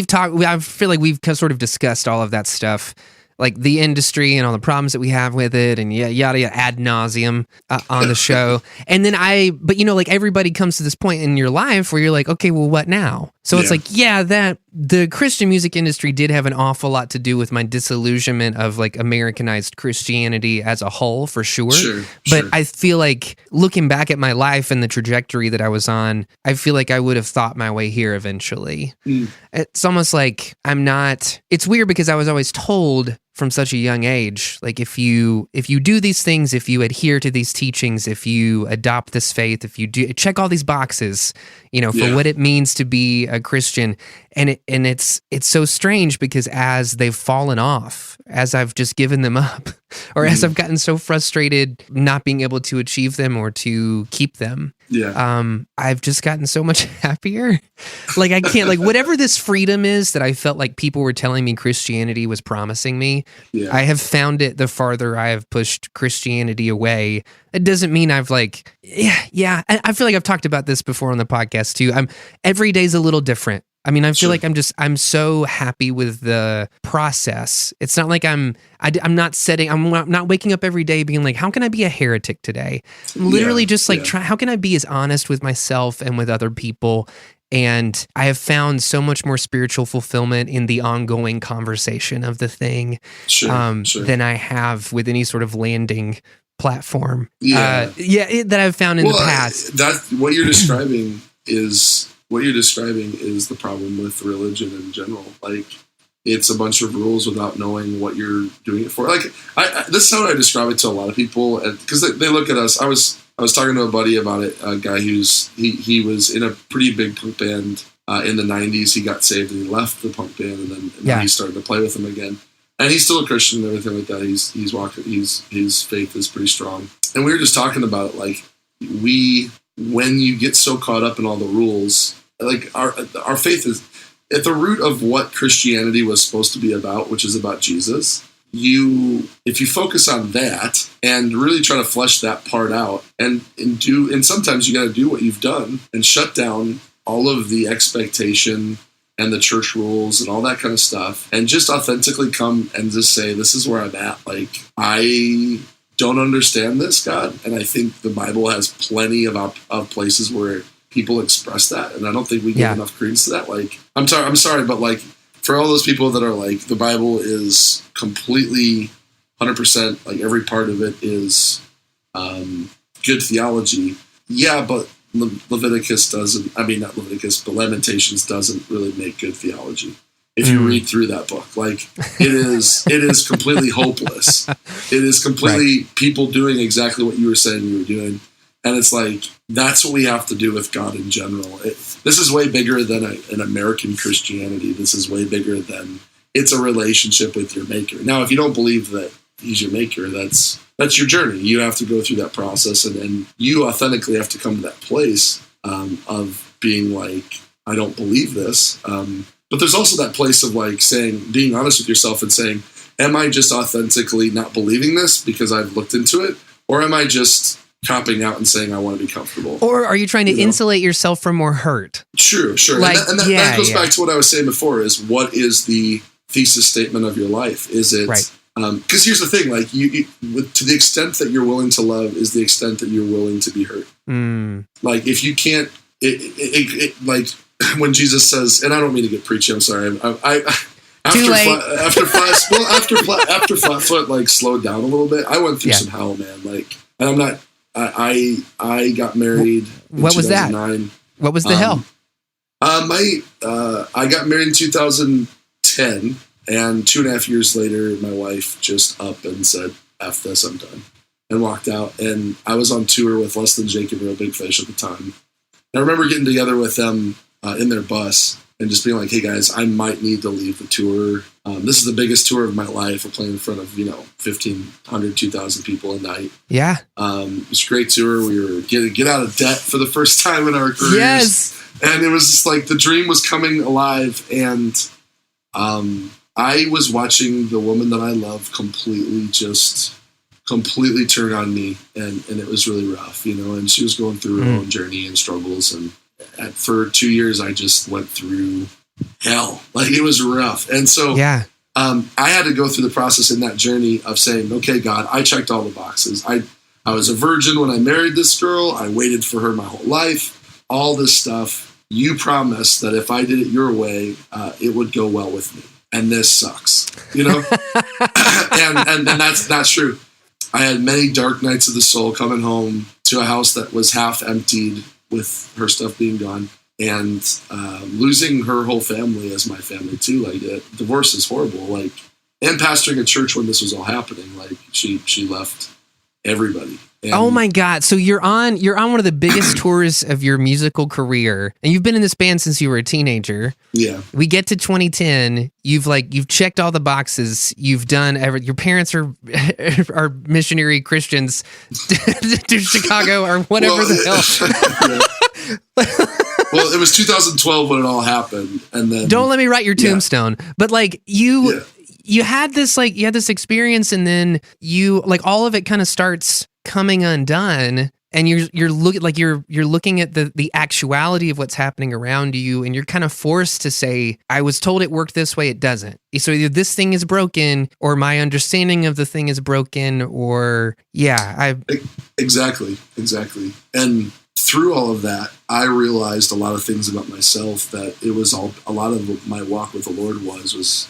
talked, I feel like we've sort of discussed all of that stuff, like the industry and all the problems that we have with it, and yada ad nauseum on the show. And then but like, everybody comes to this point in your life where you're like, okay, well, what now? So it's like, that the Christian music industry did have an awful lot to do with my disillusionment of, like, Americanized Christianity as a whole, for sure. But I feel like, looking back at my life and the trajectory that I was on, I feel like I would have thought my way here eventually. It's almost like it's weird because I was always told from such a young age, like, if you do these things, if you adhere to these teachings, if you adopt this faith, if you do check all these boxes, for what it means to be a Christian. And it's so strange because as they've fallen off, as I've just given them up, or as I've gotten so frustrated not being able to achieve them or to keep them, I've just gotten so much happier. Like, I can't, like, whatever this freedom is that I felt like people were telling me Christianity was promising me, I have found it the farther I have pushed Christianity away. It doesn't mean I've, like, I feel like I've talked about this before on the podcast too. Every day's a little different. I mean, I feel like I'm so happy with the process. It's not like I'm not waking up every day being like, how can I be a heretic today? I'm literally just like, how can I be as honest with myself and with other people? And I have found so much more spiritual fulfillment in the ongoing conversation of the thing than I have with any sort of landing platform. That I've found in the past. What you're describing is the problem with religion in general. Like, it's a bunch of rules without knowing what you're doing it for. Like, this is how I describe it to a lot of people, because they look at us. I was talking to a buddy about it, a guy he was in a pretty big punk band in the 90s. He got saved and he left the punk band, and then he started to play with them again. And he's still a Christian and everything like that. He's walking. His faith is pretty strong. And we were just talking about it, like, when you get so caught up in all the rules, like, our faith is at the root of what Christianity was supposed to be about, which is about Jesus. If you focus on that and really try to flesh that part out and sometimes you got to do what you've done and shut down all of the expectation and the church rules and all that kind of stuff, and just authentically come and just say, this is where I'm at. Like, I don't understand this, God, and I think the Bible has plenty of places where people express that, and I don't think we give enough credence to that. Like, I'm sorry, but like, for all those people that are like, the Bible is completely 100%, like every part of it is good theology. Yeah, but Leviticus doesn't, I mean, not Leviticus, but Lamentations doesn't really make good theology. If you read through that book, like, it is completely hopeless. It is completely people doing exactly what you were saying you were doing. And it's like, that's what we have to do with God in general. This is way bigger than an American Christianity. This is way bigger than, it's a relationship with your maker. Now, if you don't believe that he's your maker, that's your journey. You have to go through that process, and you authentically have to come to that place of being like, I don't believe this. But there's also that place of like saying, being honest with yourself and saying, am I just authentically not believing this because I've looked into it? Or am I just copping out and saying I want to be comfortable? Or are you trying to insulate yourself from more hurt? Sure. Like, and that goes back to what I was saying before, is what is the thesis statement of your life? Is it, because here's the thing, like, you to the extent that you're willing to love is the extent that you're willing to be hurt. Like, if you can't, like, when Jesus says, and I don't mean to get preachy, I'm sorry. After Flatfoot like slowed down a little bit, I went through some hell, man. Like, and I'm not. I got married. What was that? What was the hell? I got married in 2010, and 2.5 years later, my wife just up and said, "F this, I'm done," and walked out. And I was on tour with Less Than Jake and Real Big Fish at the time. I remember getting together with them in their bus and just being like, "Hey guys, I might need to leave the tour. This is the biggest tour of my life. We're playing in front of 1,500, 2,000 people a night. Yeah, it was a great tour. We were get out of debt for the first time in our careers. Yes, and it was just like the dream was coming alive. And I was watching the woman that I love completely turn on me, and it was really rough, And she was going through her own journey and struggles, and for 2 years, I just went through hell. Like, it was rough. And so I had to go through the process in that journey of saying, okay, God, I checked all the boxes. I was a virgin when I married this girl. I waited for her my whole life. All this stuff. You promised that if I did it your way, it would go well with me. And this sucks, and that's true. I had many dark nights of the soul coming home to a house that was half emptied with her stuff being gone, and losing her whole family as my family too. Like, divorce is horrible. Like, and pastoring a church when this was all happening, like she left everybody. And oh my God! So you're on one of the biggest tours of your musical career, and you've been in this band since you were a teenager. Yeah. We get to 2010. You've checked all the boxes. You've done your parents are missionary Christians to Chicago or whatever the hell. Well, it was 2012 when it all happened, and then don't let me write your tombstone. But like you had this experience, and then all of it kind of starts coming undone, and you're looking at the actuality of what's happening around you, and you're kind of forced to say, I was told it worked this way, it doesn't. So either this thing is broken, or my understanding of the thing is broken, or exactly. And through all of that, I realized a lot of things about myself, that it was a lot of my walk with the Lord was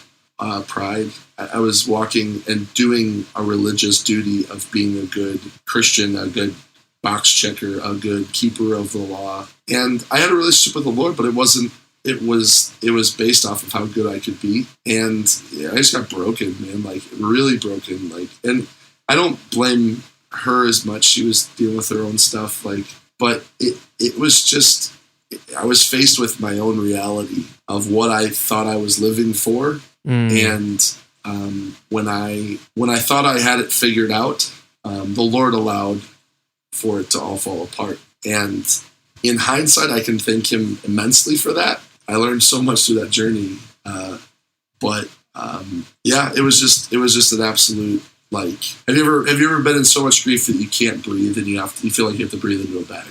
pride. I was walking and doing a religious duty of being a good Christian, a good box checker, a good keeper of the law. And I had a relationship with the Lord, but it was based off of how good I could be. And I just got broken, man, like really broken. Like, and I don't blame her as much. She was dealing with her own stuff. Like, but it was just, I was faced with my own reality of what I thought I was living for. And when I thought I had it figured out, the Lord allowed for it to all fall apart. And in hindsight, I can thank Him immensely for that. I learned so much through that journey. But it was just an absolute, like, have you ever been in so much grief that you can't breathe, and you feel like you have to breathe into a bag,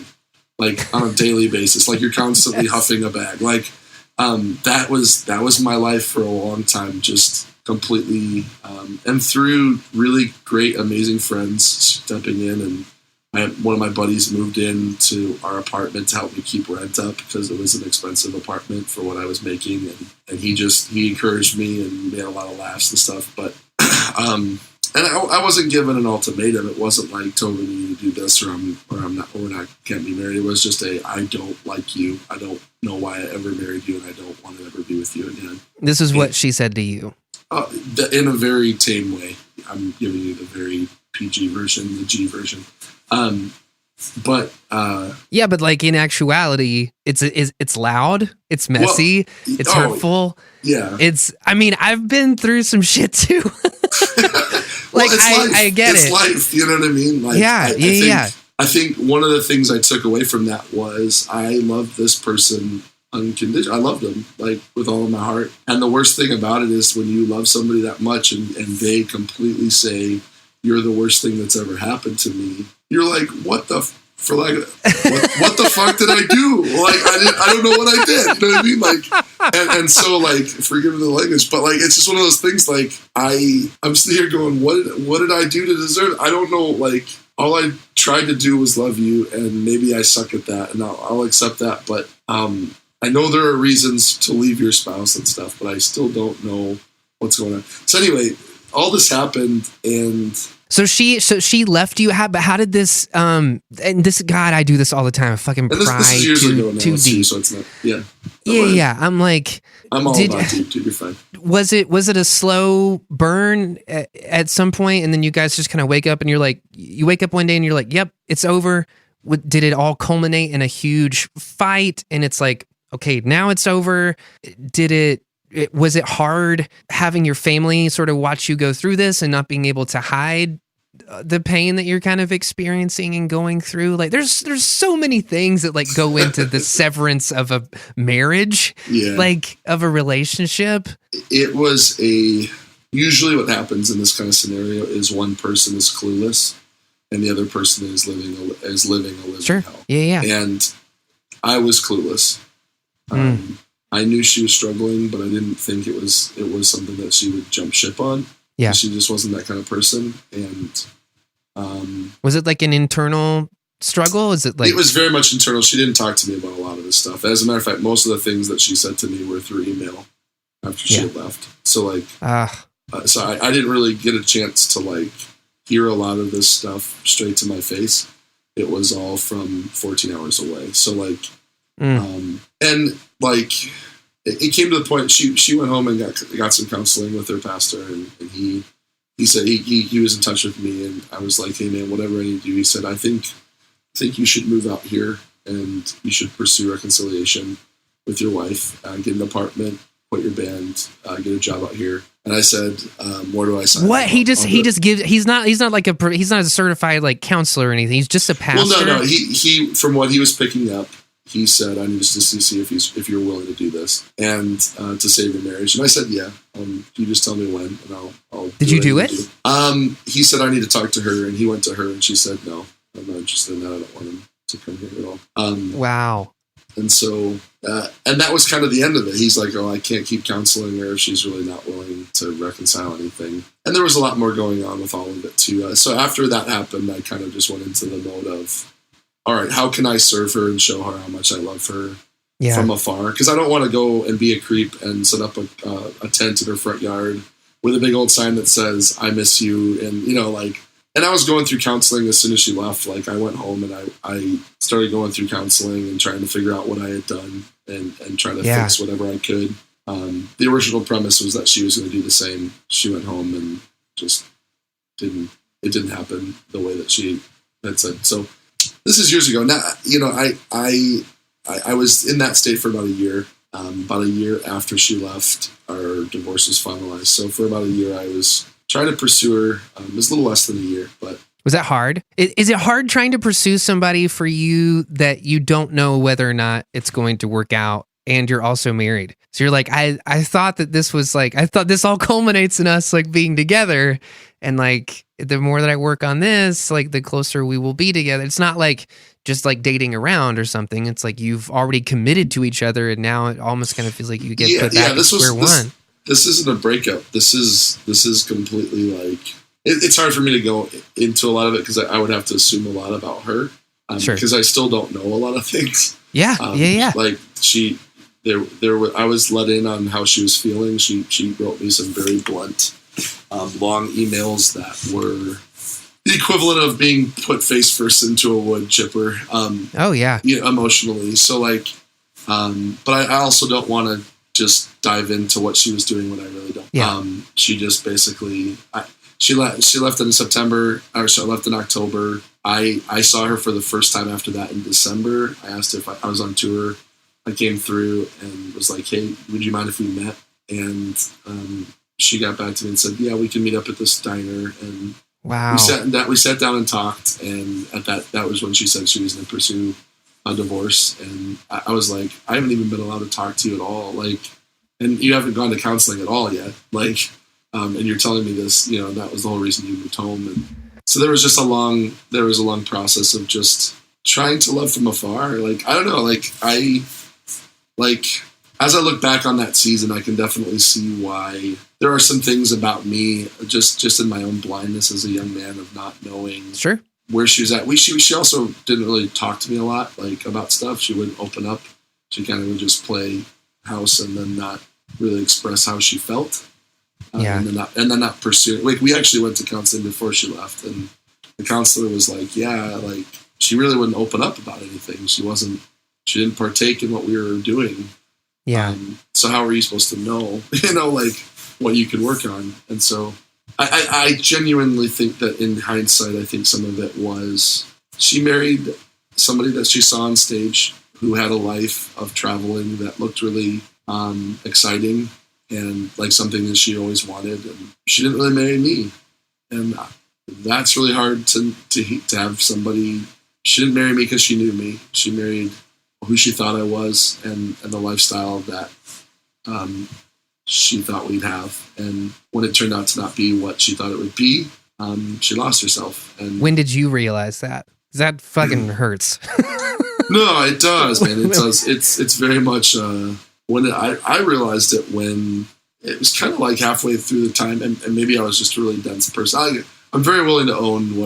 like on a daily basis, like you're constantly huffing a bag, like that was my life for a long time, just completely, and through really great, amazing friends stepping in, and one of my buddies moved into our apartment to help me keep rent up because it was an expensive apartment for what I was making, and he encouraged me and made a lot of laughs and stuff. But and I wasn't given an ultimatum. It wasn't like, Tobin, you need to do this or we're not can't be married. It was just I don't like you. I don't know why I ever married you, and I don't want to ever be with you again. This is what she said to you. In a very tame way. I'm giving you the very PG version, the G version. But like in actuality, it's loud, it's messy, it's hurtful. Yeah. I've been through some shit too. Like I get it's it. Life, you know what I mean? Like, yeah. I think one of the things I took away from that was I loved this person unconditionally. I loved them like with all of my heart. And the worst thing about it is when you love somebody that much and they completely say, you're the worst thing that's ever happened to me. You're like, what the fuck did I do? Like, I don't know what I did. You know what I mean? Like, and so like, forgive me the language, but like, it's just one of those things. Like, I'm sitting here going, what did I do to deserve it? I don't know. Like, all I tried to do was love you, and maybe I suck at that, and I'll accept that. But I know there are reasons to leave your spouse and stuff, but I still don't know what's going on. So anyway, all this happened, and so she left you. How did this? And this, God, I do this all the time. I fucking pry this is years ago now, too deep. So it's not. Yeah. Yeah. I'm like, I'm all about deep. Dude, you're fine. Was it a slow burn at some point, and then you guys just kind of wake up and you're like, you wake up one day and you're like, yep, it's over. Did it all culminate in a huge fight? And it's like, okay, now it's over. Was it hard having your family sort of watch you go through this and not being able to hide the pain that you're kind of experiencing and going through? Like, there's so many things that like go into the severance of a marriage, like of a relationship. It was usually what happens in this kind of scenario is one person is clueless and the other person is living a living hell. Yeah. And I was clueless. I knew she was struggling, but I didn't think it was something that she would jump ship on. Yeah. She just wasn't that kind of person. And was it like an internal struggle? Is it like, it was very much internal. She didn't talk to me about a lot of this stuff. As a matter of fact, most of the things that she said to me were through email after she had left. So like, so I didn't really get a chance to like hear a lot of this stuff straight to my face. It was all from 14 hours away. So like, and like it came to the point she went home and got some counseling with her pastor, and he said he was in touch with me, and I was like, hey man, whatever I need to do. He said, I think you should move out here and you should pursue reconciliation with your wife, get an apartment, quit your band, get a job out here. And I said, where do I sign? What? He just gives. He's not a certified like counselor or anything. He's just a pastor. Well, no. He from what he was picking up, he said, I need to see if you're willing to do this and to save your marriage. And I said, yeah. You just tell me when, and I'll. Did you do it? He said I need to talk to her, and he went to her, and she said, no, I'm not interested in that. I don't want him to come here at all. Wow. And so, and that was kind of the end of it. He's like, oh, I can't keep counseling her if she's really not willing to reconcile anything. And there was a lot more going on with all of it too. So after that happened, I kind of just went into the mode of, all right, how can I serve her and show her how much I love her from afar? Because I don't want to go and be a creep and set up a tent in her front yard with a big old sign that says, I miss you. And, and I was going through counseling as soon as she left. Like, I went home and I started going through counseling and trying to figure out what I had done and trying to fix whatever I could. The original premise was that she was going to do the same. She went home and just it didn't happen the way that she had said. So this is years ago. Now, I was in that state for about a year. About a year after she left, our divorce was finalized. So for about a year, I was trying to pursue her. It was a little less than a year, but. Was that hard? Is it hard trying to pursue somebody for you that you don't know whether or not it's going to work out, and you're also married? So you're like, I thought that this was like, I thought this all culminates in us like being together, and like the more that I work on this, like the closer we will be together. It's not like just like dating around or something. It's like you've already committed to each other, and now it almost kind of feels like you get put back at square one. This isn't a breakup. This is completely like it's hard for me to go into a lot of it because I would have to assume a lot about her because I still don't know a lot of things. Yeah. Like I was let in on how she was feeling. She wrote me some very blunt, long emails that were the equivalent of being put face first into a wood chipper. Emotionally. So like, but I also don't want to just dive into what she was doing when I really don't. Yeah. She just basically, she left in September, or she left in October. I saw her for the first time after that in December. I asked her if I was on tour. I came through and was like, hey, would you mind if we met? And she got back to me and said, yeah, we can meet up at this diner. And wow. We sat down and talked. And at that was when she said she was going to pursue a divorce. And I was like, I haven't even been allowed to talk to you at all. Like, and you haven't gone to counseling at all yet. Like, and you're telling me this, that was the whole reason you moved home. And so there was a long process of just trying to love from afar. Like, I don't know, as I look back on that season, I can definitely see why there are some things about me just in my own blindness as a young man of not knowing where she was at. She also didn't really talk to me a lot, like, about stuff. She wouldn't open up. She kind of would just play house and then not really express how she felt. And then not pursue. Like, we actually went to counseling before she left, and the counselor was like, she really wouldn't open up about anything. She didn't partake in what we were doing. Yeah. So how are you supposed to know, what you could work on? And so I genuinely think that in hindsight, I think some of it was she married somebody that she saw on stage who had a life of traveling that looked really exciting and like something that she always wanted. And she didn't really marry me. And that's really hard to have somebody. She didn't marry me because she knew me. She married who she thought I was and the lifestyle that she thought we'd have. And when it turned out to not be what she thought it would be, she lost herself. And when did you realize that? 'Cause that fucking hurts. No, it does, man. It does. It's very much when I realized it when it was kind of like halfway through the time, and maybe I was just a really dense person. I'm very willing to own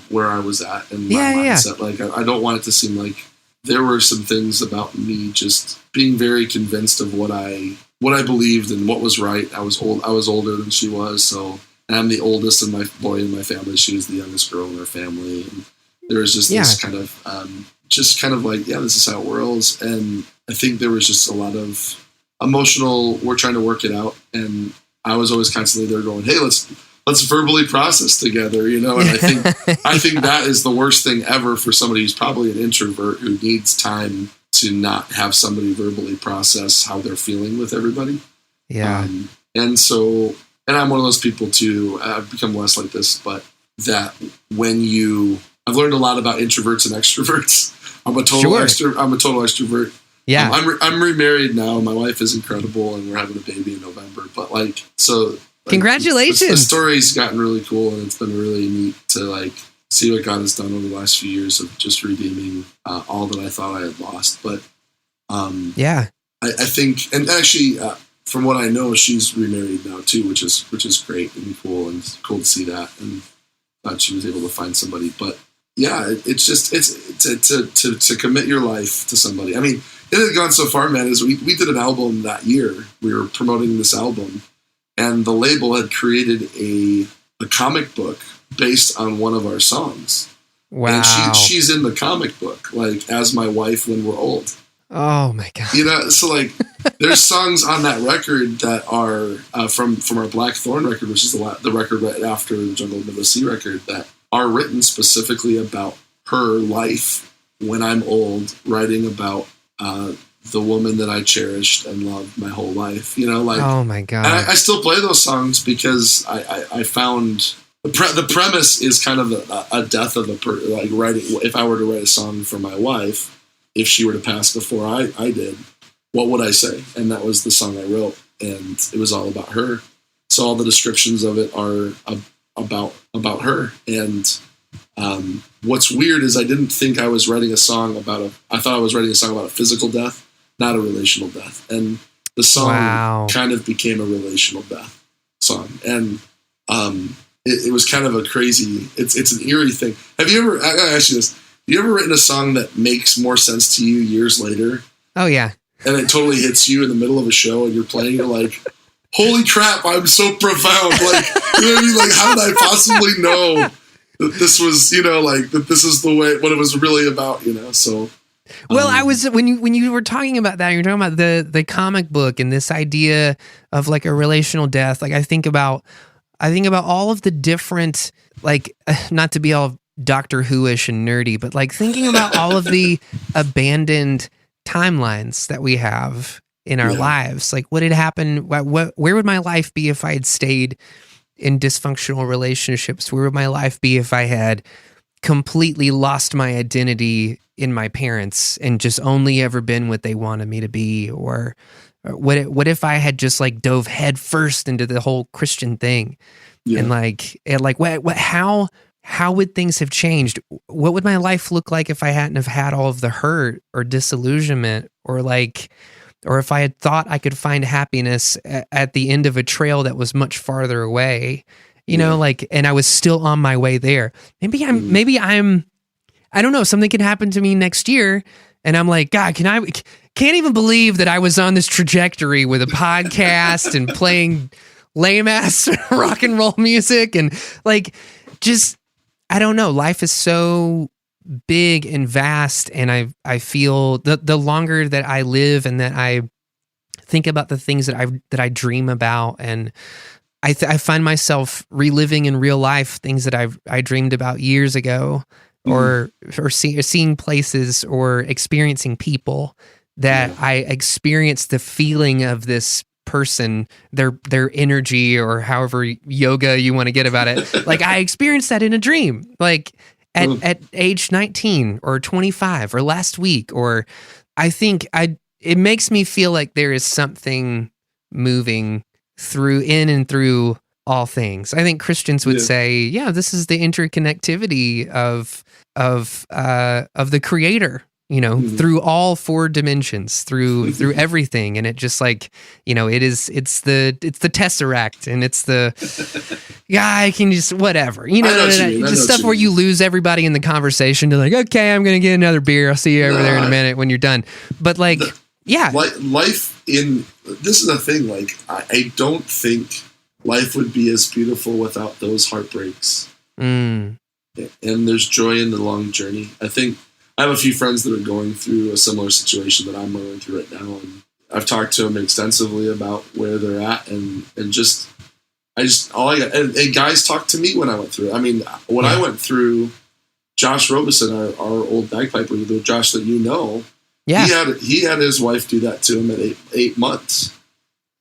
where I was at and my mindset. Like, I don't want it to seem like there were some things about me just being very convinced of what I believed and what was right. I was older than she was, so I'm the oldest in my family. She was the youngest girl in her family, and there was just this kind of like, this is how it rolls. And I think there was just a lot of emotional, we're trying to work it out, and I was always constantly there going, hey, let's verbally process together, and I think that is the worst thing ever for somebody who's probably an introvert who needs time to not have somebody verbally process how they're feeling with everybody. Yeah. And I'm one of those people too. I've become less like this, but that I've learned a lot about introverts and extroverts. I'm a total extrovert. Yeah. I'm remarried now. My wife is incredible, and we're having a baby in November. But congratulations! The story's gotten really cool, and it's been really neat to see what God has done over the last few years of just redeeming all that I thought I had lost. But I think, and actually, from what I know, she's remarried now too, which is great and cool, and it's cool to see that. And thought she was able to find somebody, but it's to commit your life to somebody. I mean, it had gone so far, man, as we did an album that year. We were promoting this album, and the label had created a comic book based on one of our songs. Wow. And she's in the comic book, as my wife when we're old. Oh my God. So there's songs on that record that are from our Black Thorn record, which is the record right after the Jungle of Middle Sea record, that are written specifically about her life when I'm old, writing about the woman that I cherished and loved my whole life. Oh my God. And I still play those songs because I found the premise is kind of a death of writing. If I were to write a song for my wife, if she were to pass before I did, what would I say? And that was the song I wrote, and it was all about her. So all the descriptions of it are about her, and What's weird is I didn't think I was writing a song about I thought I was writing a song about a physical death, not a relational death. And the song kind of became a relational death song. And it was kind of a crazy, it's an eerie thing. Have you ever, I gotta ask you this, have you ever written a song that makes more sense to you years later? Oh, yeah. And it totally hits you in the middle of a show and you're playing, you're like, holy crap, I'm so profound. Like, you know what I mean? Like, how did I possibly know that this was, that this is the way, what it was really about, so. Well, I was, when you were talking about that, you're talking about the comic book and this idea of like a relational death. Like I think about all of the different, like, not to be all Doctor Who-ish and nerdy, but like thinking about all of the abandoned timelines that we have in our lives. Like what had happened, where would my life be if I had stayed in dysfunctional relationships? Where would my life be if I had completely lost my identity in my parents and just only ever been what they wanted me to be? Or what if I had just like dove head first into the whole Christian thing? And how would things have changed? What would my life look like if I hadn't have had all of the hurt or disillusionment, or if I had thought I could find happiness at the end of a trail that was much farther away, and I was still on my way there. Maybe I'm, I don't know, something could happen to me next year and I'm like, God, can't even believe that I was on this trajectory with a podcast and playing lame ass rock and roll music. And like, just, I don't know. Life is so big and vast. And I feel the longer that I live and that I think about the things that I dream about, and I find myself reliving in real life things that I dreamed about years ago, or seeing places or experiencing people that I experienced the feeling of this person, their energy, or however yoga you want to get about it. Like I experienced that in a dream, like at age 19 or 25 or last week, or I think it makes me feel like there is something moving in and through all things. I think Christians would say, this is the interconnectivity of the Creator, through all four dimensions, through everything. And it just like, it's the Tesseract, and it's the I can just whatever, the stuff where you lose everybody in the conversation to like, okay, I'm gonna get another beer, I'll see you over there in a minute when you're done. But like life this is the thing, like I don't think life would be as beautiful without those heartbreaks. And there's joy in the long journey. I think I have a few friends that are going through a similar situation that I'm going through right now, and I've talked to them extensively about where they're at, and guys talked to me when I went through it. I mean, when I went through, Josh Robeson, our old bagpiper, the Josh that he had his wife do that to him at 8 months.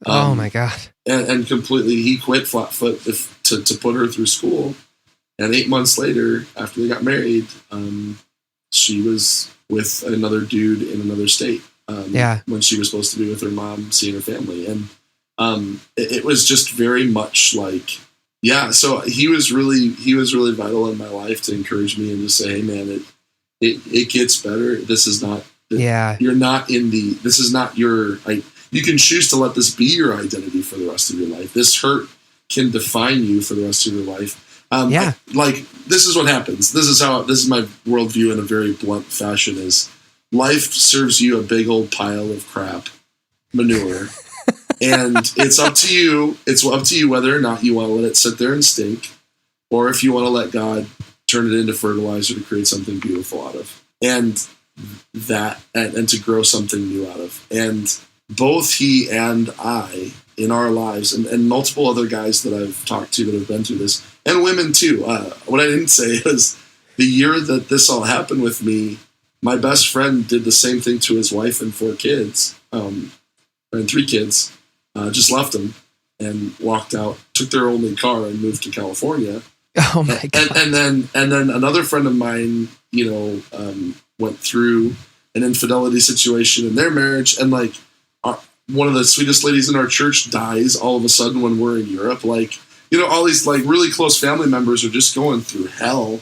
Oh my God! And completely, he quit Flatfoot to put her through school. And 8 months later, after they got married, she was with another dude in another state. When she was supposed to be with her mom, seeing her family, and it was just very much like, So he was really vital in my life to encourage me and to say, hey man, it gets better. This is not. You're not this is not your, you can choose to let this be your identity for the rest of your life. This hurt can define you for the rest of your life. This is what happens. This is my worldview in a very blunt fashion is life serves you a big old pile of crap, manure. And it's up to you. It's up to you whether or not you want to let it sit there and stink, or if you want to let God turn it into fertilizer to create something beautiful out of. And to grow something new out of. And both he and I in our lives, and multiple other guys that I've talked to that have been through this, and women too. What I didn't say is the year that this all happened with me, my best friend did the same thing to his wife and 4 kids, and 3 kids, just left them and walked out, took their only car and moved to California. Oh my God. And then another friend of mine, went through an infidelity situation in their marriage, and like one of the sweetest ladies in our church dies all of a sudden when we're in Europe. Like, all these like really close family members are just going through hell,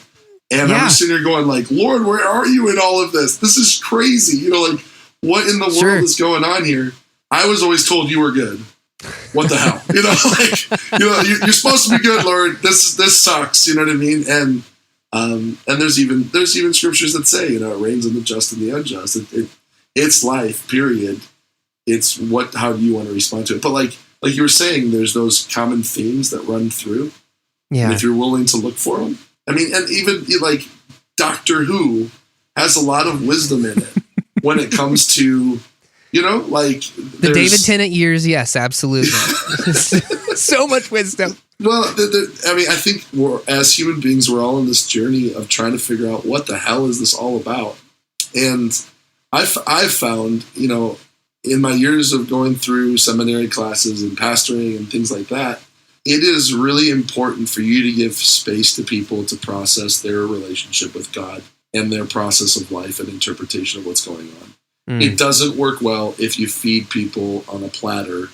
And I was sitting there going like, Lord, where are you in all of this? This is crazy. You know, like, what in the world is going on here? I was always told you were good. What the hell? You know, like, you know, you're supposed to be good, Lord. This sucks. You know what I mean? And there's even scriptures that say, you know, it rains on the just and the unjust. It's life, period. It's how do you want to respond to it? But like you were saying, there's those common themes that run through. Yeah. And if you're willing to look for them. I mean, and even like Doctor Who has a lot of wisdom in it when it comes to, you know, like the David Tennant years. Yes, absolutely. So much wisdom. Well, I mean, I think as human beings, we're all on this journey of trying to figure out what the hell is this all about. And I've found, you know, in my years of going through seminary classes and pastoring and things like that, it is really important for you to give space to people to process their relationship with God and their process of life and interpretation of what's going on. It doesn't work well if you feed people on a platter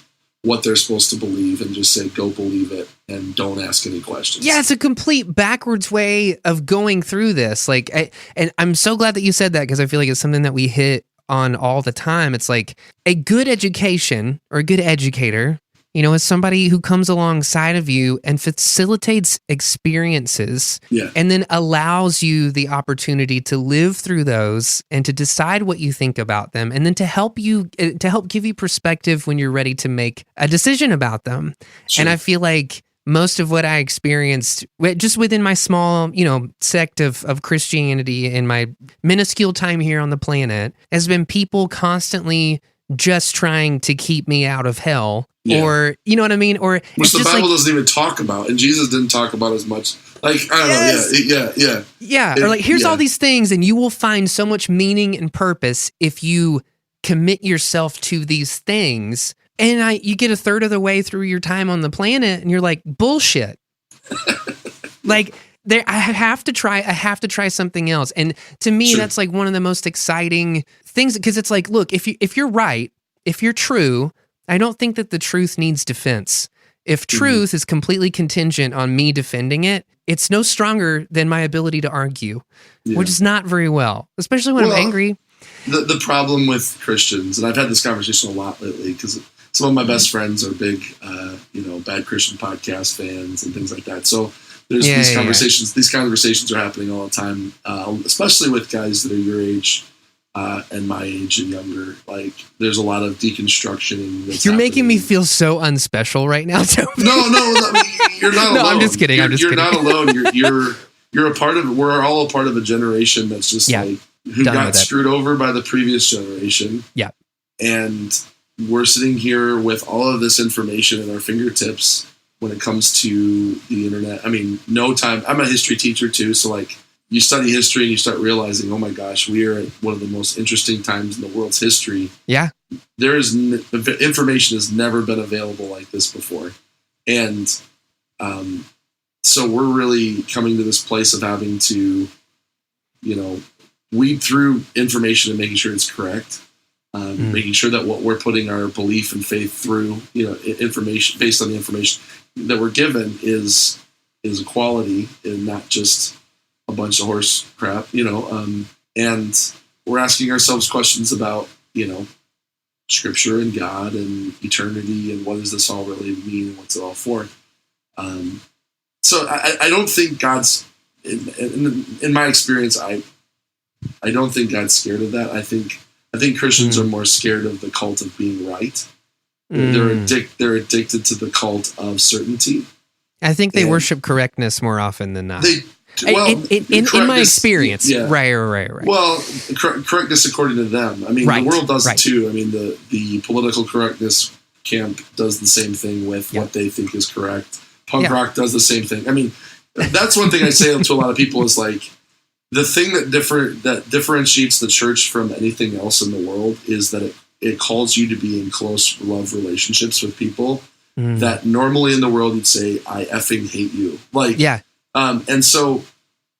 what they're supposed to believe and just say, go believe it and don't ask any questions. Yeah, it's a complete backwards way of going through this. Like, and I'm so glad that you said that, because I feel like it's something that we hit on all the time. It's like a good education or a good educator, you know, is somebody who comes alongside of you and facilitates experiences and then allows you the opportunity to live through those and to decide what you think about them, and then to help give you perspective when you're ready to make a decision about them. Sure. And I feel like most of what I experienced just within my small, you know, sect of Christianity in my minuscule time here on the planet has been people constantly just trying to keep me out of hell. Yeah. Or, you know what I mean? Or which the Bible doesn't even talk about, and Jesus didn't talk about as much. Like, I don't know. Yeah. Or like, here's all these things, and you will find so much meaning and purpose if you commit yourself to these things. And you get a third of the way through your time on the planet, and you're like, bullshit. Like, I have to try something else. And to me, that's like one of the most exciting things, because it's like, look, if you're right, if you're true, I don't think that the truth needs defense. If truth is completely contingent on me defending it, it's no stronger than my ability to argue, which is not very well, especially when I'm angry. The problem with Christians, and I've had this conversation a lot lately, because some of my best friends are big, Bad Christian podcast fans and things like that. So there's these conversations. These conversations are happening all the time, especially with guys that are your age. And my age and younger, like there's a lot of deconstruction. You're making me feel so unspecial right now, Toby. No, you're not alone. I'm just kidding. You're not alone. You're a part of. We're all a part of a generation that's just like who got screwed over by the previous generation. Yeah, and we're sitting here with all of this information at our fingertips when it comes to the internet. I mean, no time. I'm a history teacher too, so like. You study history and you start realizing, oh my gosh, we are at one of the most interesting times in the world's history. Yeah. Information has never been available like this before. And so we're really coming to this place of having to, you know, weed through information and making sure it's correct. Making sure that what we're putting our belief and faith through, you know, information based on the information that we're given is a quality and not just a bunch of horse crap, you know, and we're asking ourselves questions about, you know, scripture and God and eternity and what does this all really mean and what's it all for. So I don't think God's, in my experience, I don't think God's scared of that. I think Christians are more scared of the cult of being right. They're addicted to the cult of certainty. I think they worship correctness more often than not. In my experience, right. Well, correctness according to them. I mean, the world does it too. I mean, the political correctness camp does the same thing with what they think is correct. Punk rock does the same thing. I mean, that's one thing I say to a lot of people is like, the thing that differentiates the church from anything else in the world is that it calls you to be in close love relationships with people that normally in the world you'd say, I effing hate you. And so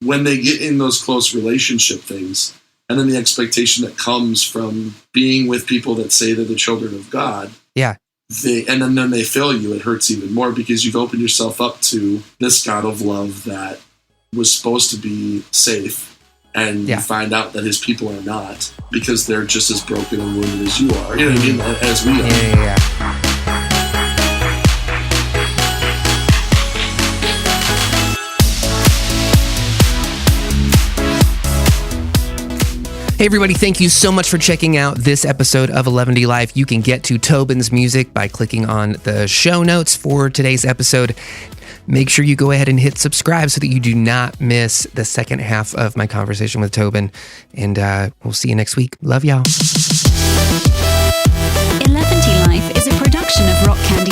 when they get in those close relationship things, and then the expectation that comes from being with people that say they're the children of God, and then they fail you, it hurts even more because you've opened yourself up to this God of love that was supposed to be safe, and you find out that his people are not, because they're just as broken and wounded as you are. You know what I mean? As we are. Yeah. Hey everybody, thank you so much for checking out this episode of 11D Life. You can get to Tobin's music by clicking on the show notes for today's episode. Make sure you go ahead and hit subscribe so that you do not miss the second half of my conversation with Tobin. And we'll see you next week. Love y'all. 11D Life is a production of Rock Candy